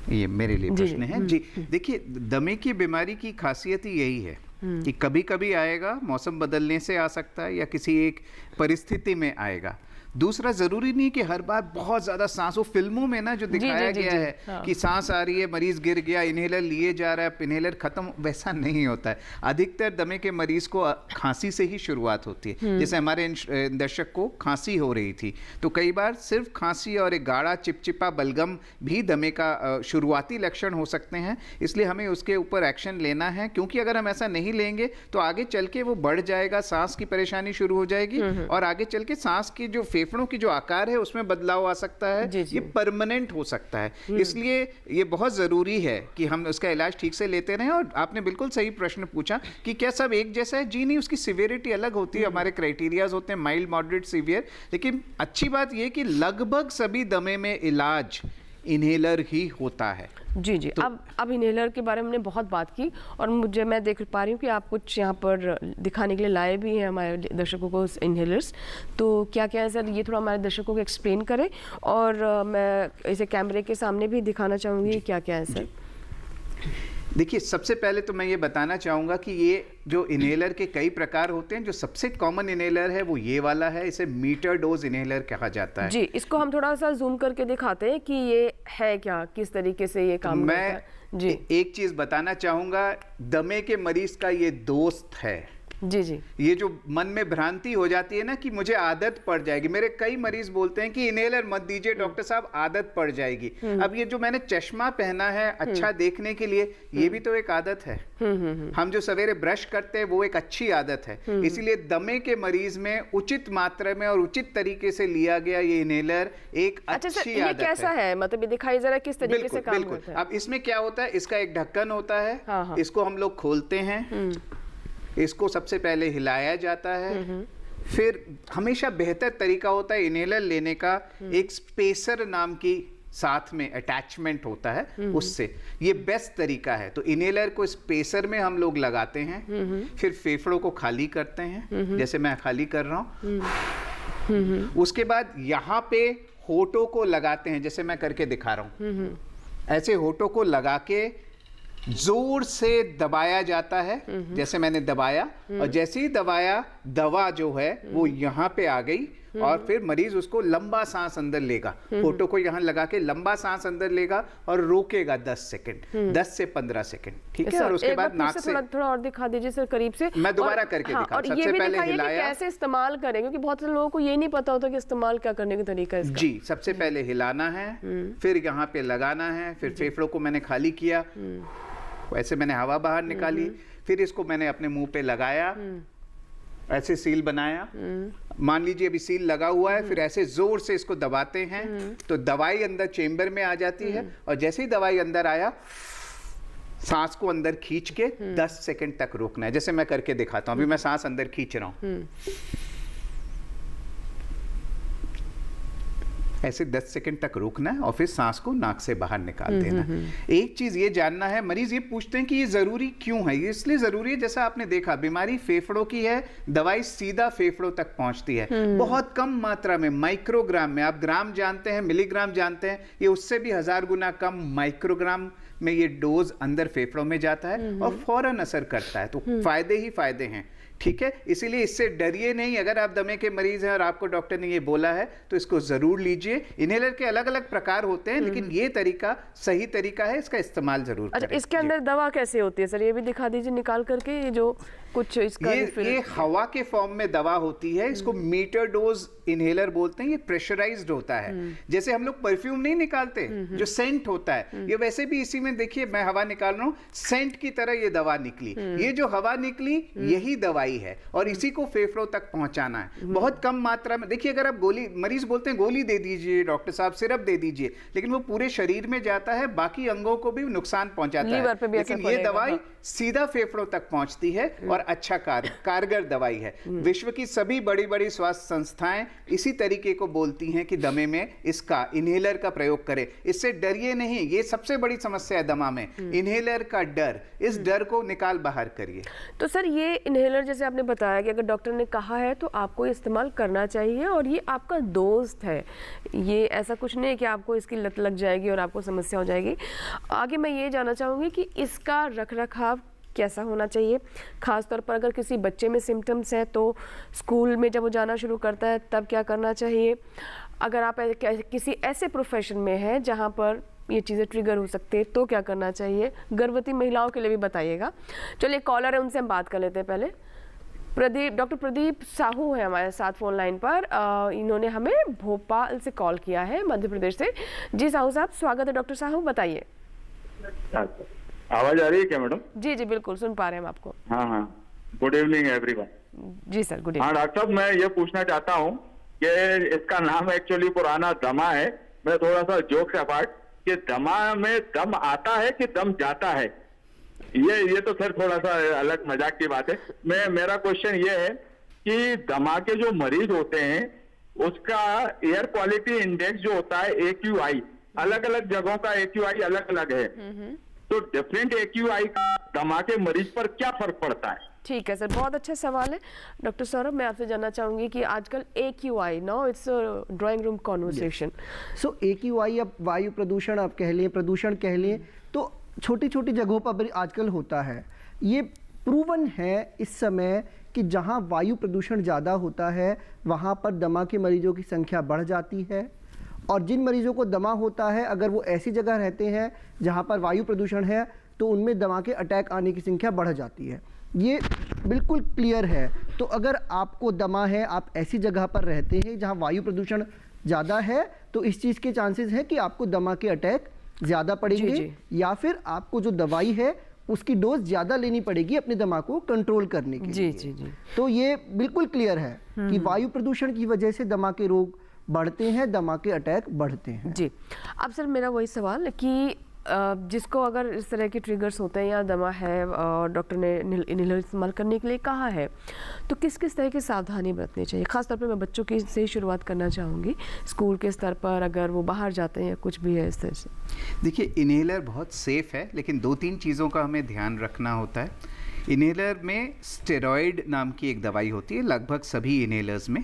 ये मेरे लिए प्रश्न है जी। देखिए, दमे की बीमारी की खासियत ही यही है कि कभी कभी आएगा, मौसम बदलने से आ सकता है या किसी एक परिस्थिति में आएगा। दूसरा, जरूरी नहीं कि हर बार बहुत ज्यादा सांस हो। फिल्मों में ना जो दिखाया गया है कि सांस आ रही है, मरीज गिर गया, इनहेलर लिए जा रहा है, इनहेलर खत्म, वैसा नहीं होता है। अधिकतर दमे के मरीज को खांसी से ही शुरुआत होती है। जैसे हमारे दर्शक को खांसी हो रही थी, तो कई बार सिर्फ खांसी और एक गाढ़ा चिपचिपा बलगम भी दमे का शुरुआती लक्षण हो सकते हैं। इसलिए हमें उसके ऊपर एक्शन लेना है, क्योंकि अगर हम ऐसा नहीं लेंगे तो आगे चल के वो बढ़ जाएगा, सांस की परेशानी शुरू हो जाएगी और आगे चल के सांस की जो फेफड़ों की जो आकार है उसमें बदलाव आ सकता है। ये परमानेंट हो सकता है। इसलिए ये बहुत जरूरी है कि हम उसका इलाज ठीक से लेते रहें। और आपने बिल्कुल सही प्रश्न पूछा कि क्या सब एक जैसा है? जी नहीं, उसकी सिवियरिटी अलग होती है। हमारे क्राइटेरियाज होते हैं माइल्ड, मॉडरेट, सीवियर। लेकिन अच्छी बात यह कि लगभग सभी दमे में इलाज इनहेलर ही होता है। जी जी। अब इनहेलर के बारे में हमने बहुत बात की और मैं देख पा रही हूँ कि आप कुछ यहाँ पर दिखाने के लिए लाए भी हैं हमारे दर्शकों को इनहेलर्स। तो क्या क्या है सर, ये थोड़ा हमारे दर्शकों को एक्सप्लेन करें। और मैं इसे कैमरे के सामने भी दिखाना चाहूँगी क्या क्या है सर। देखिए, सबसे पहले तो मैं ये बताना चाहूँगा कि ये जो इनहेलर के कई प्रकार होते हैं। जो सबसे कॉमन इनहेलर है वो ये वाला है, इसे मीटर डोज इनहेलर कहा जाता है। जी, इसको हम थोड़ा सा जूम करके दिखाते हैं कि ये है क्या, किस तरीके से ये काम करता है। जी, एक चीज बताना चाहूँगा, दमे के मरीज का ये दोस्त है। जी जी। ये जो मन में भ्रांति हो जाती है ना कि मुझे आदत पड़ जाएगी, मेरे कई मरीज बोलते हैं कि इनहेलर मत दीजिए डॉक्टर साहब, आदत पड़ जाएगी। अब ये जो मैंने चश्मा पहना है अच्छा देखने के लिए, ये भी तो एक आदत है। हम जो सवेरे ब्रश करते हैं वो एक अच्छी आदत है। इसीलिए दमे के मरीज में उचित मात्रा में और उचित तरीके से लिया गया ये इनहेलर एक अच्छी आदत है। कैसा है, मतलब ये दिखाई जरा किस तरीके से काम करता है। अब इसमें क्या होता है, इसका एक ढक्कन होता है, इसको हम लोग खोलते हैं, इसको सबसे पहले हिलाया जाता है। फिर हमेशा बेहतर तरीका होता है इनहेलर लेने का, एक स्पेसर नाम की साथ में अटैचमेंट होता है, उससे ये बेस्ट तरीका है। तो इनहेलर को स्पेसर में हम लोग लगाते हैं, फिर फेफड़ों को खाली करते हैं, जैसे मैं खाली कर रहा हूं। उसके बाद यहाँ पे होठों को लगाते हैं, जैसे मैं करके दिखा रहा हूं। ऐसे होठों को लगा के जोर से दबाया जाता है, जैसे मैंने दबाया, और जैसे ही दबाया दवा जो है वो यहाँ पे आ गई और फिर मरीज उसको लंबा सांस अंदर लेगा। फोटो को यहाँ लगा के लंबा सांस अंदर लेगा और रोकेगा 10 सेकंड, 10 से 15 सेकंड, ठीक है। और उसके बाद नाक से थोड़ा और दिखा दीजिए सर करीब से। मैं दोबारा करके दिखा। और सबसे पहले हिलाया, कैसे इस्तेमाल करें, क्योंकि बहुत से लोगों को ये नहीं पता होता कि इस्तेमाल क्या करने का तरीका है इसका। जी, सबसे पहले हिलाना है, फिर यहाँ पे लगाना है, फिर फेफड़ों को मैंने खाली किया, ऐसे मैंने हवा बाहर निकाली, फिर इसको मैंने अपने मुंह पे लगाया, ऐसे सील बनाया। मान लीजिए अभी सील लगा हुआ है, फिर ऐसे जोर से इसको दबाते हैं तो दवाई अंदर चेंबर में आ जाती है। और जैसे ही दवाई अंदर आया, सांस को अंदर खींच के 10 सेकंड तक रोकना है, जैसे मैं करके दिखाता हूं। अभी मैं सांस अंदर खींच रहा हूं, ऐसे 10 सेकंड तक रोकना है और फिर सांस को नाक से बाहर निकाल देना। एक चीज ये जानना है, मरीज ये पूछते हैं कि ये जरूरी क्यों है। ये इसलिए जरूरी है, जैसा आपने देखा बीमारी फेफड़ों की है, दवाई सीधा फेफड़ों तक पहुंचती है, बहुत कम मात्रा में, माइक्रोग्राम में। आप ग्राम जानते हैं, मिलीग्राम जानते हैं, ये उससे भी 1000 गुना कम माइक्रोग्राम में ये डोज अंदर फेफड़ों में जाता है और फौरन असर करता है। तो फायदे ही फायदे हैं, ठीक है। इसीलिए इससे डरिए नहीं। अगर आप दमे के मरीज हैं और आपको डॉक्टर ने ये बोला है तो इसको जरूर लीजिए। इनहेलर के अलग अलग प्रकार होते हैं, लेकिन ये तरीका सही तरीका है, इसका इस्तेमाल जरूर करें। अच्छा, इसके अंदर दवा कैसे होती है सर, ये भी दिखा दीजिए निकाल करके। ये जो कुछ इसका ये हवा के फॉर्म में दवा होती है, इसको मीटर डोज इनहेलर बोलते हैं। ये प्रेशराइज्ड होता है, जैसे हम लोग परफ्यूम नहीं निकालते जो सेंट होता है, ये वैसे भी इसी में देखिए मैं हवा निकाल रहा हूँ, सेंट की तरह ये दवा निकली। ये जो हवा निकली यही दवाई है और इसी को फेफड़ों तक पहुंचाना है बहुत कम मात्रा में। देखिए, अगर आप गोली, मरीज बोलते हैं गोली दे दीजिए डॉक्टर साहब, सिरप दे दीजिए, लेकिन वो पूरे शरीर में जाता है, बाकी अंगों को भी नुकसान पहुंचाता है। लेकिन ये दवाई सीधा फेफड़ों तक पहुंचती है और अच्छा कारगर दवाई है। विश्व की सभी बड़ी बड़ी स्वास्थ्य संस्थाएं इसी तरीके को बोलती हैं कि दमे में इसका इन्हेलर का प्रयोग करें। इससे डरिए नहीं, ये सबसे बड़ी समस्या है दमा में, इन्हेलर का डर। इस डर को निकाल बाहर करिए। तो सर ये इन्हेलर जैसे आपने बताया कि अगर डॉक्टर ने कहा है तो आपको इस्तेमाल करना चाहिए, और ये आपका दोस्त है, ये ऐसा कुछ नहीं है कि आपको इसकी लत लग जाएगी और आपको समस्या हो जाएगी। आगे मैं ये जानना चाहूँगी कि इसका रखरखाव कैसा होना चाहिए, खासतौर पर अगर किसी बच्चे में सिम्टम्स हैं तो स्कूल में जब वो जाना शुरू करता है तब क्या करना चाहिए। अगर आप किसी ऐसे प्रोफेशन में हैं जहाँ पर ये चीज़ें ट्रिगर हो सकती है तो क्या करना चाहिए। गर्भवती महिलाओं के लिए भी बताइएगा। चलिए कॉलर है, उनसे हम बात कर लेते हैं। पहले डॉक्टर प्रदीप साहू है हमारे साथ फोन लाइन पर। इन्होंने हमें भोपाल से कॉल किया है, मध्य प्रदेश से। जी साहू साहब, स्वागत है। डॉक्टर साहू बताइए। आवाज आ रही है क्या मैडम? जी जी बिल्कुल सुन पा रहे हैं हम आपको। हाँ हाँ, गुड इवनिंग एवरीवन। जी सर, गुड इवनिंग। हाँ डॉक्टर साहब, मैं ये पूछना चाहता हूँ कि इसका नाम एक्चुअली पुराना दमा है। मैं थोड़ा सा जोक से अपार्ट कि दमा में दम आता है कि दम जाता है, ये तो सर थोड़ा सा अलग मजाक की बात है। मेरा क्वेश्चन ये है कि दमा के जो मरीज होते हैं उसका एयर क्वालिटी इंडेक्स जो होता है AQI, अलग अलग जगहों का AQI अलग अलग है, तो डिफरेंट AQI का दमा के मरीज पर क्या फर्क पड़ता है? ठीक है सर, बहुत अच्छा सवाल है। डॉक्टर सौरभ, मैं आपसे जानना चाहूंगी कि आजकल AQI, no it's drawing room conversation, so AQI अब वायु प्रदूषण आप कह लें, प्रदूषण कह लें, तो छोटी छोटी जगहों पर आजकल होता है। ये प्रूवन है इस समय कि जहाँ वायु प्रदूषण ज़्यादा होता है वहाँ पर दमा के मरीजों की संख्या बढ़ जाती है, और जिन मरीजों को दमा होता है अगर वो ऐसी जगह रहते हैं जहाँ पर वायु प्रदूषण है तो उनमें दमा के अटैक आने की संख्या बढ़ जाती है। ये बिल्कुल क्लियर है। तो अगर आपको दमा है, आप ऐसी जगह पर रहते हैं जहाँ वायु प्रदूषण ज़्यादा है, तो इस चीज़ के चांसेस हैं कि आपको दमा के अटैक ज़्यादा पड़ेंगे, या फिर आपको जो दवाई है उसकी डोज ज़्यादा लेनी पड़ेगी अपने दमा को कंट्रोल करने के लिए। जी जी। तो ये बिल्कुल क्लियर है कि वायु प्रदूषण की वजह से दमा के रोग बढ़ते हैं, दमा के अटैक बढ़ते हैं। जी। अब सर मेरा वही सवाल कि जिसको अगर इस तरह के ट्रिगर्स होते हैं या दमा है और डॉक्टर ने इन्हेलर इस्तेमाल करने के लिए कहा है, तो किस किस तरह की सावधानी बरतनी चाहिए। खासतौर पर मैं बच्चों की से ही शुरुआत करना चाहूँगी, स्कूल के स्तर पर अगर वो बाहर जाते हैं या कुछ भी है इस तरह से। देखिए, इन्हेलर बहुत सेफ़ है, लेकिन 2-3 चीज़ों का हमें ध्यान रखना होता है। इन्हेलर में स्टेरॉयड नाम की एक दवाई होती है, लगभग सभी इन्हेलर्स में।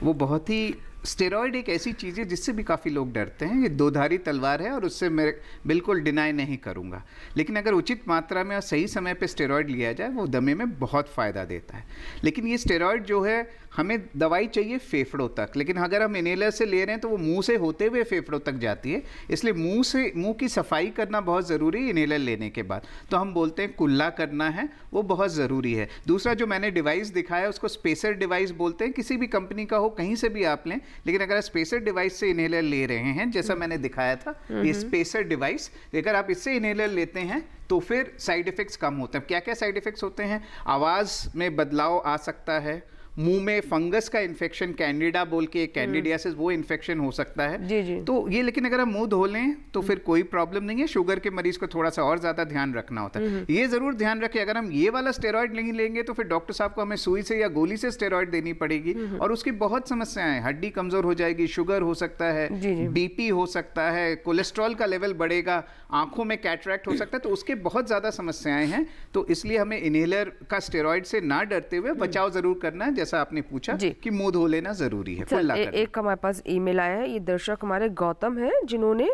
वो बहुत ही स्टेरॉयड एक ऐसी चीज़ है जिससे भी काफ़ी लोग डरते हैं। ये दोधारी तलवार है और उससे मैं बिल्कुल डिनाई नहीं करूँगा, लेकिन अगर उचित मात्रा में और सही समय पे स्टेरॉयड लिया जाए वो दमे में बहुत फ़ायदा देता है। लेकिन ये स्टेरॉयड जो है, हमें दवाई चाहिए फेफड़ों तक, लेकिन अगर हम इन्हेलर से ले रहे हैं तो वो मुंह से होते हुए फेफड़ों तक जाती है, इसलिए मुंह की सफाई करना बहुत ज़रूरी है इन्हेलर लेने के बाद। तो हम बोलते हैं कुल्ला करना है, वो बहुत ज़रूरी है। दूसरा जो मैंने डिवाइस दिखाया उसको स्पेसर डिवाइस बोलते हैं, किसी भी कंपनी का हो, कहीं से भी आप लें, लेकिन अगर स्पेसर डिवाइस से इन्हेलर ले रहे हैं, जैसा मैंने दिखाया था ये स्पेसर डिवाइस, अगर आप इससे इन्हेलर लेते हैं तो फिर साइड इफ़ेक्ट्स कम होते हैं। क्या क्या साइड इफ़ेक्ट्स होते हैं? आवाज़ में बदलाव आ सकता है, मुंह में फंगस का इन्फेक्शन, कैंडिडा बोल के कैंडिडियासिस, वो इन्फेक्शन हो सकता है। जी जी। तो ये, लेकिन अगर हम मुंह धो लें तो फिर कोई प्रॉब्लम नहीं है। शुगर के मरीज को थोड़ा सा और ज़्यादा ध्यान रखना होता है। ये ज़रूर ध्यान रखें, अगर हम ये वाला स्टेरॉयड नहीं लेंगे तो फिर डॉक्टर साहब को हमें सुई से या गोली से स्टेरॉयड देनी पड़ेगी, और उसकी बहुत समस्याएं, हड्डी कमज़ोर हो जाएगी, शुगर हो सकता है, BP हो सकता है, कोलेस्ट्रॉल का लेवल बढ़ेगा, आंखों में कैटरैक्ट हो सकता है, तो उसके बहुत ज़्यादा समस्याएं हैं। तो इसलिए हमें इन्हेलर का स्टेरॉयड से ना डरते हुए बचाव ज़रूर करना है, जैसा आपने पूछा कि मुंह धो लेना जरूरी है। एक हमारे पास ईमेल आया है, ये दर्शक हमारे गौतम है, जिन्होंने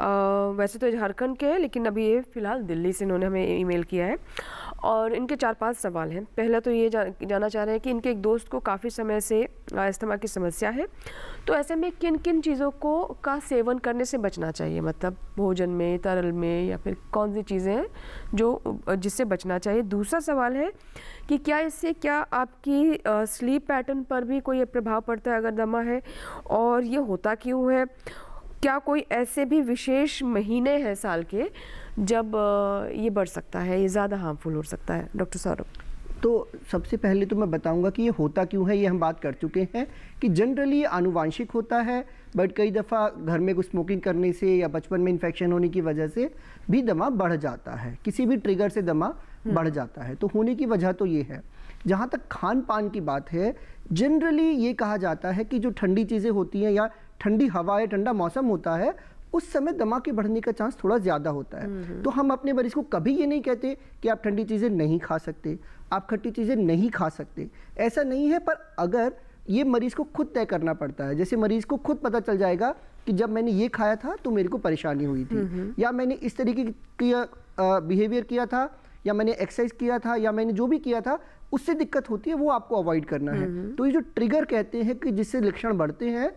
वैसे तो झारखंड के हैं लेकिन अभी ये फिलहाल दिल्ली से इन्होंने हमें ईमेल किया है, और इनके 4-5 सवाल हैं। पहला तो ये जानना चाह रहे हैं कि इनके एक दोस्त को काफ़ी समय से अस्थमा की समस्या है, तो ऐसे में किन किन चीज़ों का सेवन करने से बचना चाहिए, मतलब भोजन में, तरल में, या फिर कौन सी चीज़ें हैं जो जिससे बचना चाहिए। दूसरा सवाल है कि क्या आपकी स्लीप पैटर्न पर भी कोई प्रभाव पड़ता है अगर दमा है, और ये होता क्यों है। क्या कोई ऐसे भी विशेष महीने हैं साल के जब ये बढ़ सकता है, ये ज़्यादा हार्मफुल हो सकता है। डॉक्टर सौरभ। तो सबसे पहले तो मैं बताऊंगा कि ये होता क्यों है। ये हम बात कर चुके हैं कि जनरली ये आनुवांशिक होता है, बट कई दफ़ा घर में कुछ स्मोकिंग करने से या बचपन में इन्फेक्शन होने की वजह से भी दमा बढ़ जाता है। किसी भी ट्रिगर से दमा बढ़ जाता है। तो होने की वजह तो ये है। जहाँ तक खान पान की बात है, जनरली ये कहा जाता है कि जो ठंडी चीज़ें होती हैं या ठंडी हवा या ठंडा मौसम होता है, उस समय दमा के बढ़ने का चांस थोड़ा ज़्यादा होता है। तो हम अपने मरीज़ को कभी ये नहीं कहते कि आप ठंडी चीज़ें नहीं खा सकते, आप खट्टी चीज़ें नहीं खा सकते, ऐसा नहीं है। पर अगर ये मरीज़ को खुद तय करना पड़ता है, जैसे मरीज़ को खुद पता चल जाएगा कि जब मैंने ये खाया था तो मेरे को परेशानी हुई थी, या मैंने इस तरीके की बिहेवियर किया था, या मैंने एक्सरसाइज किया था, या मैंने जो भी किया था उससे दिक्कत होती है, वो आपको अवॉइड करना है। तो ये जो ट्रिगर कहते हैं कि जिससे लक्षण बढ़ते हैं,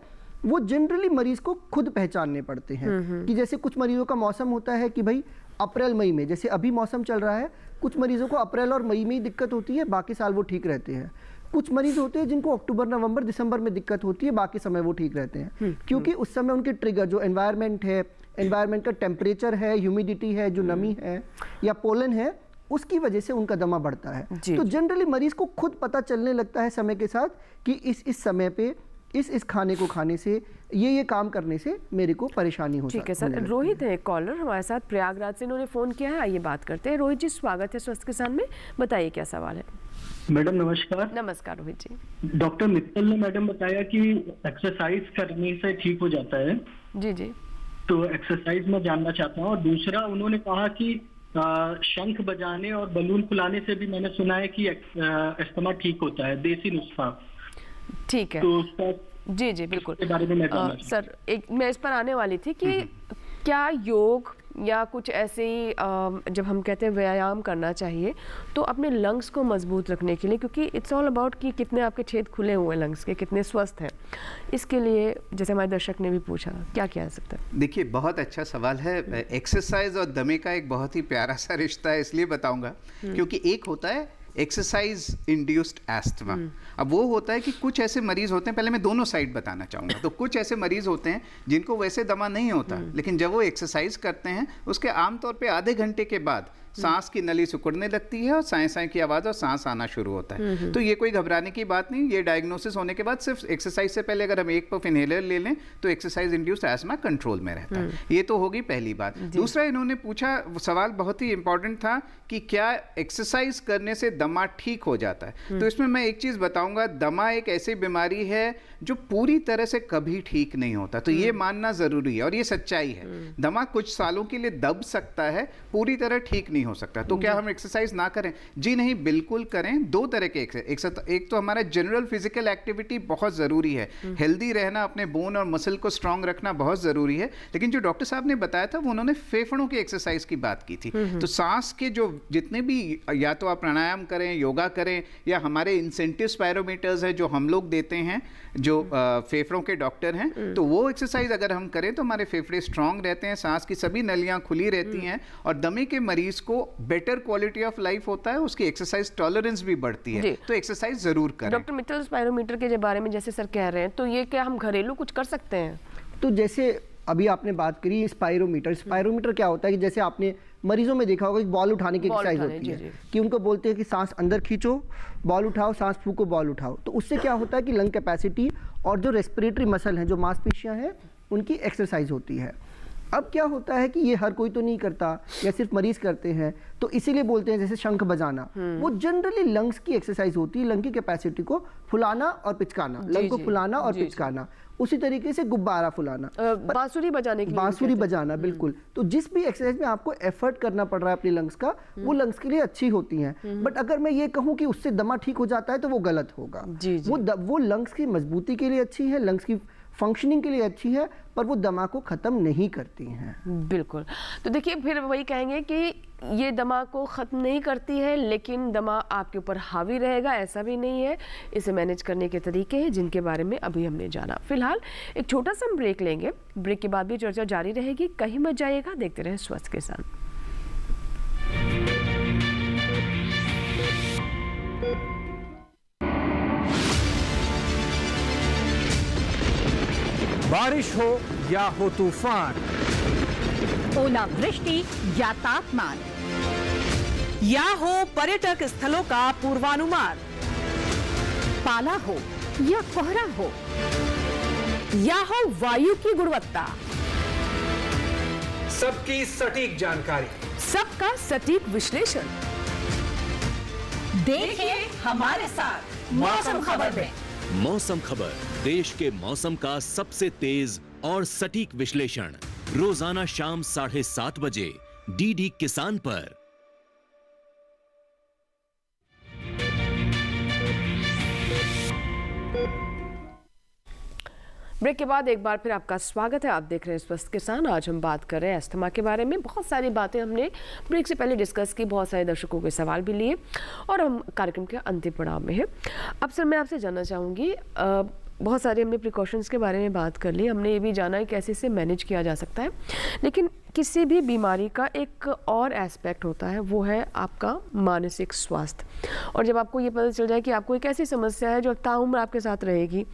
वो जनरली मरीज को खुद पहचानने पड़ते हैं। कि जैसे कुछ मरीजों का मौसम होता है कि भाई अप्रैल मई में, जैसे अभी मौसम चल रहा है, कुछ मरीजों को अप्रैल और मई में ही दिक्कत होती है, बाकी साल वो ठीक रहते हैं। कुछ मरीज होते हैं जिनको अक्टूबर नवंबर दिसंबर में दिक्कत होती है, बाकी समय वो ठीक रहते हैं, क्योंकि उस समय उनके ट्रिगर जो एनवायरनमेंट है, एनवायरनमेंट का टेम्परेचर है, ह्यूमिडिटी है, जो नमी है या पोलन है, उसकी वजह से उनका दमा बढ़ता है। तो जनरली मरीज को खुद पता चलने लगता है समय के साथ कि इस समय पे इस खाने को खाने से, ये काम करने से मेरे को परेशानी हो सकती है। ठीक है सर। रोहित है कॉलर हमारे साथ प्रयागराज से, इन्होंने फ़ोन किया है, आइए बात करते हैं। रोहित जी, स्वागत है स्वस्थ किसान में, बताइए क्या सवाल है। मैडम नमस्कार। नमस्कार रोहित जी। डॉक्टर मित्तल ने मैडम बताया कि एक्सरसाइज करने से ठीक हो जाता है। जी जी। तो एक्सरसाइज में जानना चाहता हूँ। और दूसरा उन्होंने कहा कि शंख बजाने और बलून फुलाने से भी मैंने सुना है कि अस्थमा ठीक होता है, देसी नुस्खा। ठीक है, तो उसका जी जी बिल्कुल के बारे में मैं जानना सर, मैं इस पर आने वाली थी कि क्या योग या कुछ ऐसे ही जब हम कहते हैं व्यायाम करना चाहिए तो अपने लंग्स को मजबूत रखने के लिए, क्योंकि इट्स ऑल अबाउट कि कितने आपके छेद खुले हुए लंग्स के, कितने स्वस्थ हैं, इसके लिए जैसे हमारे दर्शक ने भी पूछा, क्या किया जा सकता है? देखिए, बहुत अच्छा सवाल है। एक्सरसाइज और दमे का एक बहुत ही प्यारा सा रिश्ता है, इसलिए बताऊंगा क्योंकि एक होता है एक्सरसाइज इंड्यूस्ड एस्थमा। अब वो होता है कि कुछ ऐसे मरीज होते हैं, पहले मैं दोनों साइड बताना चाहूँगा। तो कुछ ऐसे मरीज होते हैं जिनको वैसे दमा नहीं होता, लेकिन जब वो एक्सरसाइज करते हैं उसके आमतौर पे आधे घंटे के बाद सांस की नली सिकुड़ने लगती है और साए साए की आवाज़ और सांस आना शुरू होता है। तो ये कोई घबराने की बात नहीं। ये डायग्नोसिस होने के बाद सिर्फ एक्सरसाइज से पहले अगर हम एक पफ इनहेलर ले लें तो एक्सरसाइज इंड्यूस्ड एस्थमा कंट्रोल में रहता है। ये तो होगी पहली बात। दूसरा, इन्होंने पूछा सवाल बहुत ही इंपॉर्टेंट था कि क्या एक्सरसाइज करने से दमा ठीक हो जाता है। तो इसमें मैं एक चीज़ बताऊंगा, दमा एक ऐसी बीमारी है जो पूरी तरह से कभी ठीक नहीं होता। तो ये मानना ज़रूरी है और ये सच्चाई है। दमा कुछ सालों के लिए दब सकता है, पूरी तरह ठीक नहीं हो सकता। तो क्या हम एक्सरसाइज ना करें? जी नहीं, बिल्कुल करें। दो तरह के एक तो हमारा जनरल फिजिकल एक्टिविटी बहुत ज़रूरी है, हेल्दी रहना, अपने बोन और मसल को स्ट्रांग रखना बहुत ज़रूरी है। लेकिन जो डॉक्टर साहब ने बताया था वो उन्होंने फेफड़ों की एक्सरसाइज की बात की थी। तो सांस के जो जितने भी, या तो आप प्राणायाम करें, योगा करें, या हमारे इंसेंटिव स्पायरोमीटर्स है जो हम लोग देते हैं, जो फेफड़ों के डॉक्टर हैं, तो वो एक्सरसाइज अगर हम करें तो हमारे फेफड़े स्ट्रांग रहते हैं, सांस की सभी नलियां खुली रहती हैं और दमे के मरीज को बेटर क्वालिटी ऑफ लाइफ होता है, उसकी एक्सरसाइज टॉलरेंस भी बढ़ती है। तो एक्सरसाइज जरूर करें। डॉक्टर मित्तल, स्पायरोमीटर के बारे में जैसे सर कह रहे हैं, तो ये क्या हम घरेलू कुछ कर सकते हैं? तो जैसे अभी आपने बात करी स्पायरोमीटर क्या होता है कि जैसे आपने मरीजों में देखा होगा कि बॉल उठाने की एक्सरसाइज होती है कि उनको बोलते हैं कि सांस अंदर खींचो, बॉल उठाओ, सांस फूको, बॉल उठाओ। तो उससे क्या होता है कि लंग कैपेसिटी और जो रेस्पिरेटरी मसल हैं, जो मांसपेशियां हैं, उनकी एक्सरसाइज होती है। अब क्या होता है कि ये हर कोई तो नहीं करता या सिर्फ मरीज करते हैं, तो इसीलिए बोलते हैं जैसे शंख बजाना, वो जनरली लंग्स की एक्सरसाइज होती है, लंग की कैपेसिटी को फुलाना और पिचकाना, लंग को फुलाना और पिचकाना। उसी तरीके से गुब्बारा फुलाना, बांसुरी बजाने की, बांसुरी बजाना, बिल्कुल। तो जिस भी एक्सरसाइज में आपको एफर्ट करना पड़ रहा है अपने लंग्स का, वो लंग्स के लिए अच्छी होती हैं। बट अगर मैं ये कहूँ कि उससे दमा ठीक हो जाता है तो वो गलत होगा। वो लंग्स की मजबूती के लिए अच्छी है, लंग्स की फंक्शनिंग के लिए अच्छी है, पर वो दमा को ख़त्म नहीं करती हैं। बिल्कुल। तो देखिए, फिर वही कहेंगे कि ये दमा को ख़त्म नहीं करती है, लेकिन दमा आपके ऊपर हावी रहेगा, ऐसा भी नहीं है। इसे मैनेज करने के तरीके हैं जिनके बारे में अभी हमने जाना। फिलहाल एक छोटा सा ब्रेक लेंगे, ब्रेक के बाद भी चर्चा जारी रहेगी, कहीं मत जाइएगा, देखते रहें स्वस्थ किसान। बारिश हो या हो तूफान, ओलावृष्टि या तापमान, या हो पर्यटक स्थलों का पूर्वानुमान, पाला हो या कोहरा हो, या हो वायु की गुणवत्ता, सबकी सटीक जानकारी, सबका सटीक विश्लेषण। देखिए हमारे साथ मौसम खबर में। मौसम खबर, देश के मौसम का सबसे तेज और सटीक विश्लेषण, रोजाना शाम 7:30 बजे डीडी किसान पर। ब्रेक के बाद एक बार फिर आपका स्वागत है। आप देख रहे हैं स्वस्थ किसान। आज हम बात कर रहे हैं अस्थमा के बारे में। बहुत सारी बातें हमने ब्रेक से पहले डिस्कस की, बहुत सारे दर्शकों के सवाल भी लिए और हम कार्यक्रम के अंतिम पड़ाव में हैं। अब सर मैं आपसे जानना चाहूँगी, बहुत सारे हमने प्रिकॉशंस के बारे में बात कर ली, हमने ये भी जाना है कैसे इसे मैनेज किया जा सकता है, लेकिन किसी भी बीमारी का एक और एस्पेक्ट होता है, वो है आपका मानसिक स्वास्थ्य। और जब आपको ये पता चल जाए कि आपको एक ऐसी समस्या है जो ताउम्र आपके साथ रहेगी,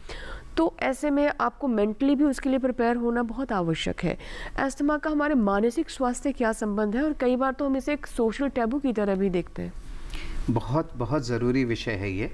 तो ऐसे में आपको मेंटली भी उसके लिए प्रिपेयर होना बहुत आवश्यक है। अस्थमा का हमारे मानसिक स्वास्थ्य से क्या संबंध है, और कई बार तो हम इसे एक सोशल टैबू की तरह भी देखते हैं। बहुत बहुत ज़रूरी विषय है ये।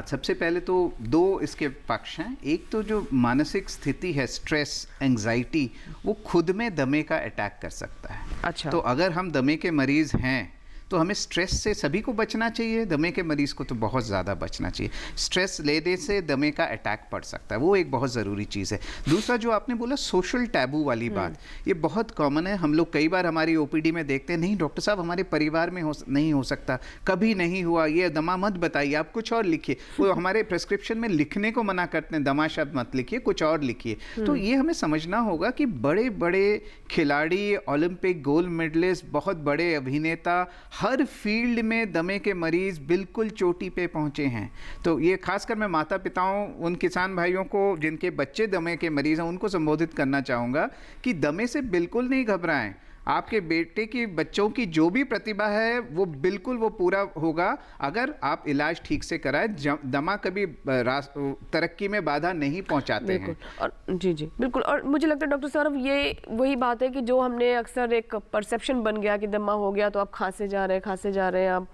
सबसे पहले तो दो इसके पक्ष हैं। एक तो जो मानसिक स्थिति है, स्ट्रेस, एंजाइटी, वो खुद में दमे का अटैक कर सकता है। अच्छा। तो अगर हम दमे के मरीज़ हैं तो हमें स्ट्रेस से सभी को बचना चाहिए, दमे के मरीज़ को तो बहुत ज़्यादा बचना चाहिए। स्ट्रेस लेने से दमे का अटैक पड़ सकता है, वो एक बहुत ज़रूरी चीज़ है। दूसरा जो आपने बोला सोशल टैबू वाली बात, ये बहुत कॉमन है। हम लोग कई बार हमारी ओपीडी में देखते हैं, नहीं डॉक्टर साहब हमारे परिवार में नहीं हो सकता, कभी नहीं हुआ, ये दमा मत बताइए, आप कुछ और लिखिए। वो हमारे प्रिस्क्रिप्शन में लिखने को मना करते हैं, दमा शब्द मत लिखिए, कुछ और लिखिए। तो ये हमें समझना होगा कि बड़े बड़े खिलाड़ी, ओलंपिक गोल्ड मेडलिस्ट, बहुत बड़े अभिनेता, हर फील्ड में दमे के मरीज बिल्कुल चोटी पे पहुंचे हैं। तो ये खासकर मैं माता पिताओं, उन किसान भाइयों को जिनके बच्चे दमे के मरीज हैं, उनको संबोधित करना चाहूँगा कि दमे से बिल्कुल नहीं घबराएं। आपके बेटे की, बच्चों की जो भी प्रतिभा है वो बिल्कुल वो पूरा होगा अगर आप इलाज ठीक से कराएं। दमा कभी तरक्की में बाधा नहीं पहुंचाते हैं। और जी जी बिल्कुल। और मुझे लगता है डॉक्टर साहब ये वही बात है कि जो हमने अक्सर एक परसेप्शन बन गया कि दमा हो गया तो आप खांसे जा रहे हैं, आप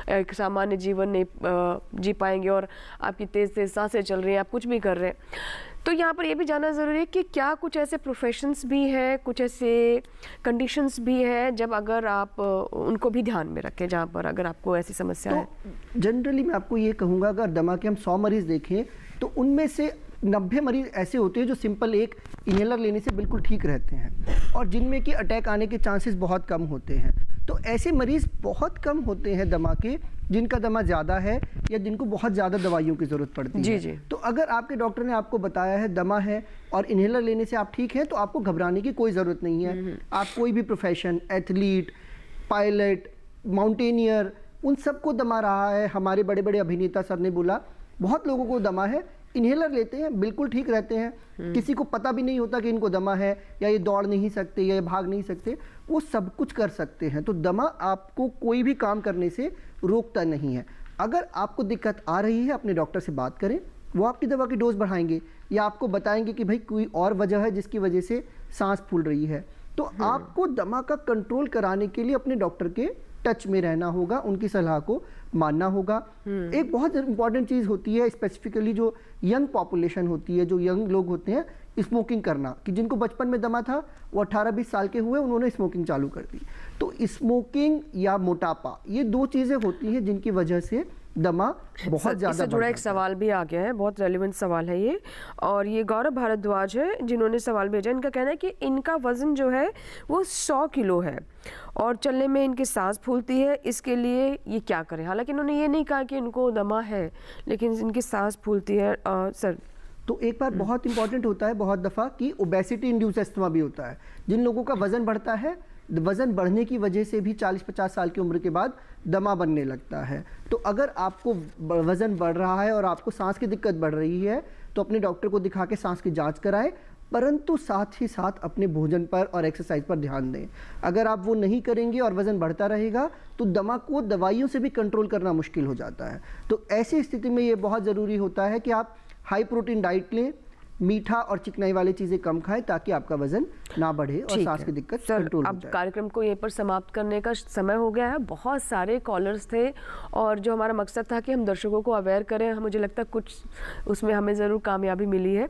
एक सामान्य जीवन नहीं जी पाएंगे और आपकी तेज़ तेज़ सांसें चल रही हैं, आप कुछ भी कर रहे हैं। तो यहाँ पर ये भी जानना ज़रूरी है कि क्या कुछ ऐसे प्रोफेशंस भी हैं, कुछ ऐसे कंडीशंस भी हैं जब अगर आप उनको भी ध्यान में रखें, जहाँ पर अगर आपको ऐसी समस्या है। जनरली मैं आपको ये कहूँगा, अगर दमा के हम 100 मरीज़ देखें तो उनमें से 90 मरीज़ ऐसे होते हैं जो सिंपल एक इनहेलर लेने से बिल्कुल ठीक रहते हैं, और जिनमें कि अटैक आने के चांसेस बहुत कम होते हैं। तो ऐसे मरीज़ बहुत कम होते हैं दमा के, जिनका दमा ज़्यादा है या जिनको बहुत ज़्यादा दवाइयों की ज़रूरत पड़ती है। जी। तो अगर आपके डॉक्टर ने आपको बताया है दमा है और इनहेलर लेने से आप ठीक है, तो आपको घबराने की कोई ज़रूरत नहीं है। आप कोई भी प्रोफेशन, एथलीट, पायलट, माउंटेनियर, उन सबको दमा रहा है। हमारे बड़े बड़े अभिनेता सर ने बोला, बहुत लोगों को दमा है, इनहेलर लेते हैं, बिल्कुल ठीक रहते हैं। किसी को पता भी नहीं होता कि इनको दमा है, या ये दौड़ नहीं सकते या ये भाग नहीं सकते, वो सब कुछ कर सकते हैं। तो दमा आपको कोई भी काम करने से रोकता नहीं है। अगर आपको दिक्कत आ रही है, अपने डॉक्टर से बात करें, वो आपकी दवा की डोज बढ़ाएंगे या आपको बताएंगे कि भाई कोई और वजह है जिसकी वजह से सांस फूल रही है। तो आपको दमा का कंट्रोल कराने के लिए अपने डॉक्टर के टच में रहना होगा, उनकी सलाह को मानना होगा। एक बहुत इंपॉर्टेंट चीज़ होती है, स्पेसिफिकली जो यंग पॉपुलेशन होती है, जो यंग लोग होते हैं, स्मोकिंग करना, कि जिनको बचपन में दमा था वो 18-20 साल के हुए, उन्होंने स्मोकिंग चालू कर दी। तो स्मोकिंग या मोटापा, ये दो चीज़ें होती हैं जिनकी वजह से दमा बहुत ज़्यादा। इससे जुड़ा एक सवाल भी आ गया है, बहुत रेलिवेंट सवाल है ये, और ये गौरव भारद्वाज है जिन्होंने सवाल भेजा। इनका कहना है कि इनका वज़न जो है वो 100 किलो है और चलने में इनकी सांस फूलती है, इसके लिए ये क्या करें। हालांकि इन्होंने ये नहीं कहा कि इनको दमा है, लेकिन इनकी सांस फूलती है। सर तो एक बार बहुत इंपॉर्टेंट होता है बहुत दफ़ा कि ओबेसिटी इंड्यूस अस्थमा भी होता है। जिन लोगों का वज़न बढ़ता है, वज़न बढ़ने की वजह से भी 40-50 साल की उम्र के बाद दमा बनने लगता है। तो अगर आपको वज़न बढ़ रहा है और आपको सांस की दिक्कत बढ़ रही है, तो अपने डॉक्टर को दिखा के सांस की जांच कराएं, परंतु साथ ही साथ अपने भोजन पर और एक्सरसाइज पर ध्यान दें। अगर आप वो नहीं करेंगे और वज़न बढ़ता रहेगा, तो दमा को दवाइयों से भी कंट्रोल करना मुश्किल हो जाता है। तो ऐसी स्थिति में ये बहुत ज़रूरी होता है कि आप हाई प्रोटीन डाइट लें, मीठा और चिकनाई वाली चीज़ें कम खाएं ताकि आपका वजन ना बढ़े और ठीक सांस है। की दिक्कत सर, कंट्रोल हो अब जाए। कार्यक्रम को यहीं पर समाप्त करने का समय हो गया है। बहुत सारे कॉलर्स थे और जो हमारा मकसद था कि हम दर्शकों को अवेयर करें, मुझे लगता है कुछ उसमें हमें ज़रूर कामयाबी मिली है।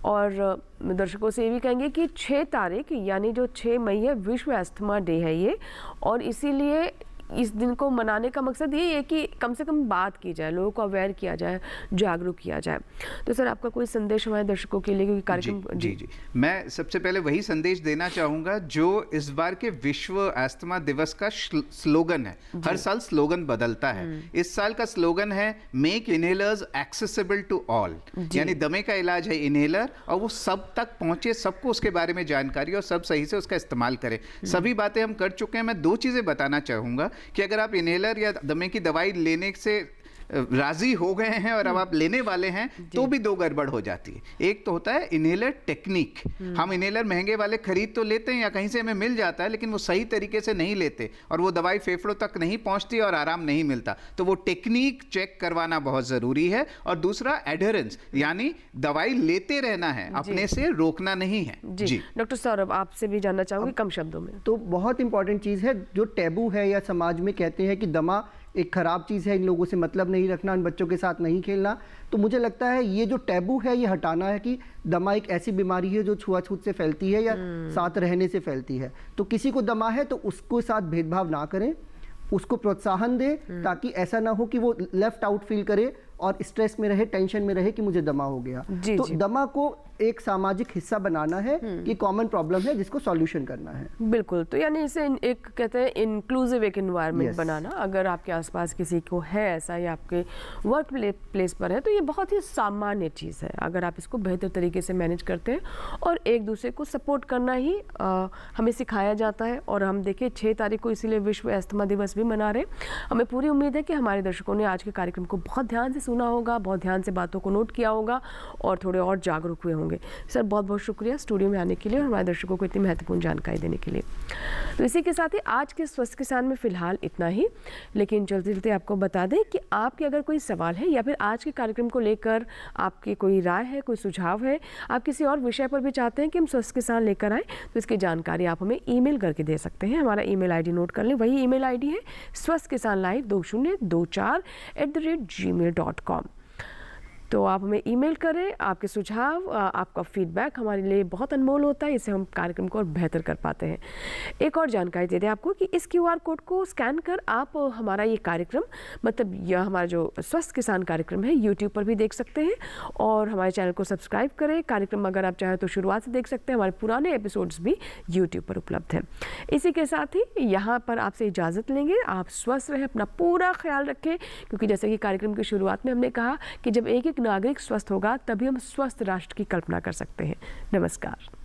और दर्शकों से ये भी कहेंगे कि 6 तारीख यानी जो 6 मई है विश्व अस्थमा डे है ये, और इसीलिए इस दिन को मनाने का मकसद ये है कि कम से कम बात की जाए, लोगों को अवेयर किया जाए, जागरूक किया जाए। तो सर आपका कोई संदेश हमारे दर्शकों के लिए, क्योंकि कार्यक्रम जी मैं सबसे पहले वही संदेश देना चाहूँगा जो इस बार के विश्व अस्थमा दिवस का स्लोगन है। हर साल स्लोगन बदलता है। इस साल का स्लोगन है make inhalers accessible to all, यानी दमे का इलाज है इनहेलर और वो सब तक पहुंचे, सबको उसके बारे में जानकारी और सब सही से उसका इस्तेमाल करें। सभी बातें हम कर चुके हैं। मैं 2 चीज़ें बताना चाहूँगा कि अगर आप इनहेलर या दमे की दवाई लेने से राजी हो गए हैं और अब आप लेने वाले हैं तो भी 2 गड़बड़ हो जाती है। एक तो होता है इनहेलर टेक्निक। हम इनहेलर महंगे वाले खरीद तो लेते हैं या कहीं से हमें मिल जाता है, लेकिन वो सही तरीके से नहीं लेते और वो दवाई फेफड़ों तक नहीं पहुंचती और आराम नहीं मिलता। तो वो टेक्निक चेक करवाना बहुत ज़रूरी है। और दूसरा एडहेरेंस, यानी दवाई लेते रहना है, अपने से रोकना नहीं है। जी डॉक्टर सौरभ, आपसे भी जानना चाहूँगी कम शब्दों में। तो बहुत इंपॉर्टेंट चीज़ है जो टैबू है या समाज में कहते हैं कि दमा एक ख़राब चीज़ है, इन लोगों से मतलब नहीं रखना, इन बच्चों के साथ नहीं खेलना। तो मुझे लगता है ये जो टैबू है ये हटाना है कि दमा एक ऐसी बीमारी है जो छुआछूत से फैलती है या साथ रहने से फैलती है। तो किसी को दमा है तो उसको साथ भेदभाव ना करें, उसको प्रोत्साहन दें ताकि ऐसा ना हो कि वो लेफ्ट आउट फील करे और स्ट्रेस में रहे, टेंशन में रहे कि मुझे दमा हो गया। तो दमा को एक सामाजिक हिस्सा बनाना है, ये कॉमन प्रॉब्लम है जिसको सॉल्यूशन करना है। बिल्कुल, तो यानी इसे एक कहते हैं इंक्लूसिव एक एनवायरनमेंट बनाना। अगर आपके आसपास किसी को है ऐसा या आपके वर्क प्लेस पर है तो ये बहुत ही सामान्य चीज़ है। अगर आप इसको बेहतर तरीके से मैनेज करते हैं और एक दूसरे को सपोर्ट करना ही हमें सिखाया जाता है। और हम देखिए 6 तारीख को इसीलिए विश्व अस्थमा दिवस भी मना रहे। हमें पूरी उम्मीद है कि हमारे दर्शकों ने आज के कार्यक्रम को बहुत ध्यान से सुना होगा, बहुत ध्यान से बातों को नोट किया होगा और थोड़े और जागरूक हुए होंगे। सर बहुत बहुत शुक्रिया स्टूडियो में आने के लिए और हमारे दर्शकों को इतनी महत्वपूर्ण जानकारी देने के लिए। तो इसी के साथ ही आज के स्वस्थ किसान में फिलहाल इतना ही, लेकिन चलते चलते आपको बता दें कि आपके अगर कोई सवाल है या फिर आज के कार्यक्रम को लेकर आपकी कोई राय है, कोई सुझाव है, आप किसी और विषय पर भी चाहते हैं कि हम स्वस्थ किसान लेकर आएँ, तो इसकी जानकारी आप हमें ईमेल करके दे सकते हैं। हमारा ईमेल आईडी नोट कर लें, वही ईमेल आईडी है swasthkisanlive2024@gmail.com। तो आप हमें ईमेल करें, आपके सुझाव, आपका फीडबैक हमारे लिए बहुत अनमोल होता है, इससे हम कार्यक्रम को और बेहतर कर पाते हैं। एक और जानकारी दे दें आपको कि इस QR कोड को स्कैन कर आप हमारा ये कार्यक्रम, मतलब यह हमारा जो स्वस्थ किसान कार्यक्रम है, YouTube पर भी देख सकते हैं और हमारे चैनल को सब्सक्राइब करें। कार्यक्रम अगर आप चाहें तो शुरुआत से देख सकते हैं, हमारे पुराने एपिसोड्स भी YouTube पर उपलब्ध हैं। इसी के साथ ही यहाँ पर आपसे इजाज़त लेंगे। आप स्वस्थ रहें, अपना पूरा ख्याल रखें, क्योंकि जैसे कि कार्यक्रम की शुरुआत में हमने कहा कि जब एक नागरिक स्वस्थ होगा तभी हम स्वस्थ राष्ट्र की कल्पना कर सकते हैं। नमस्कार।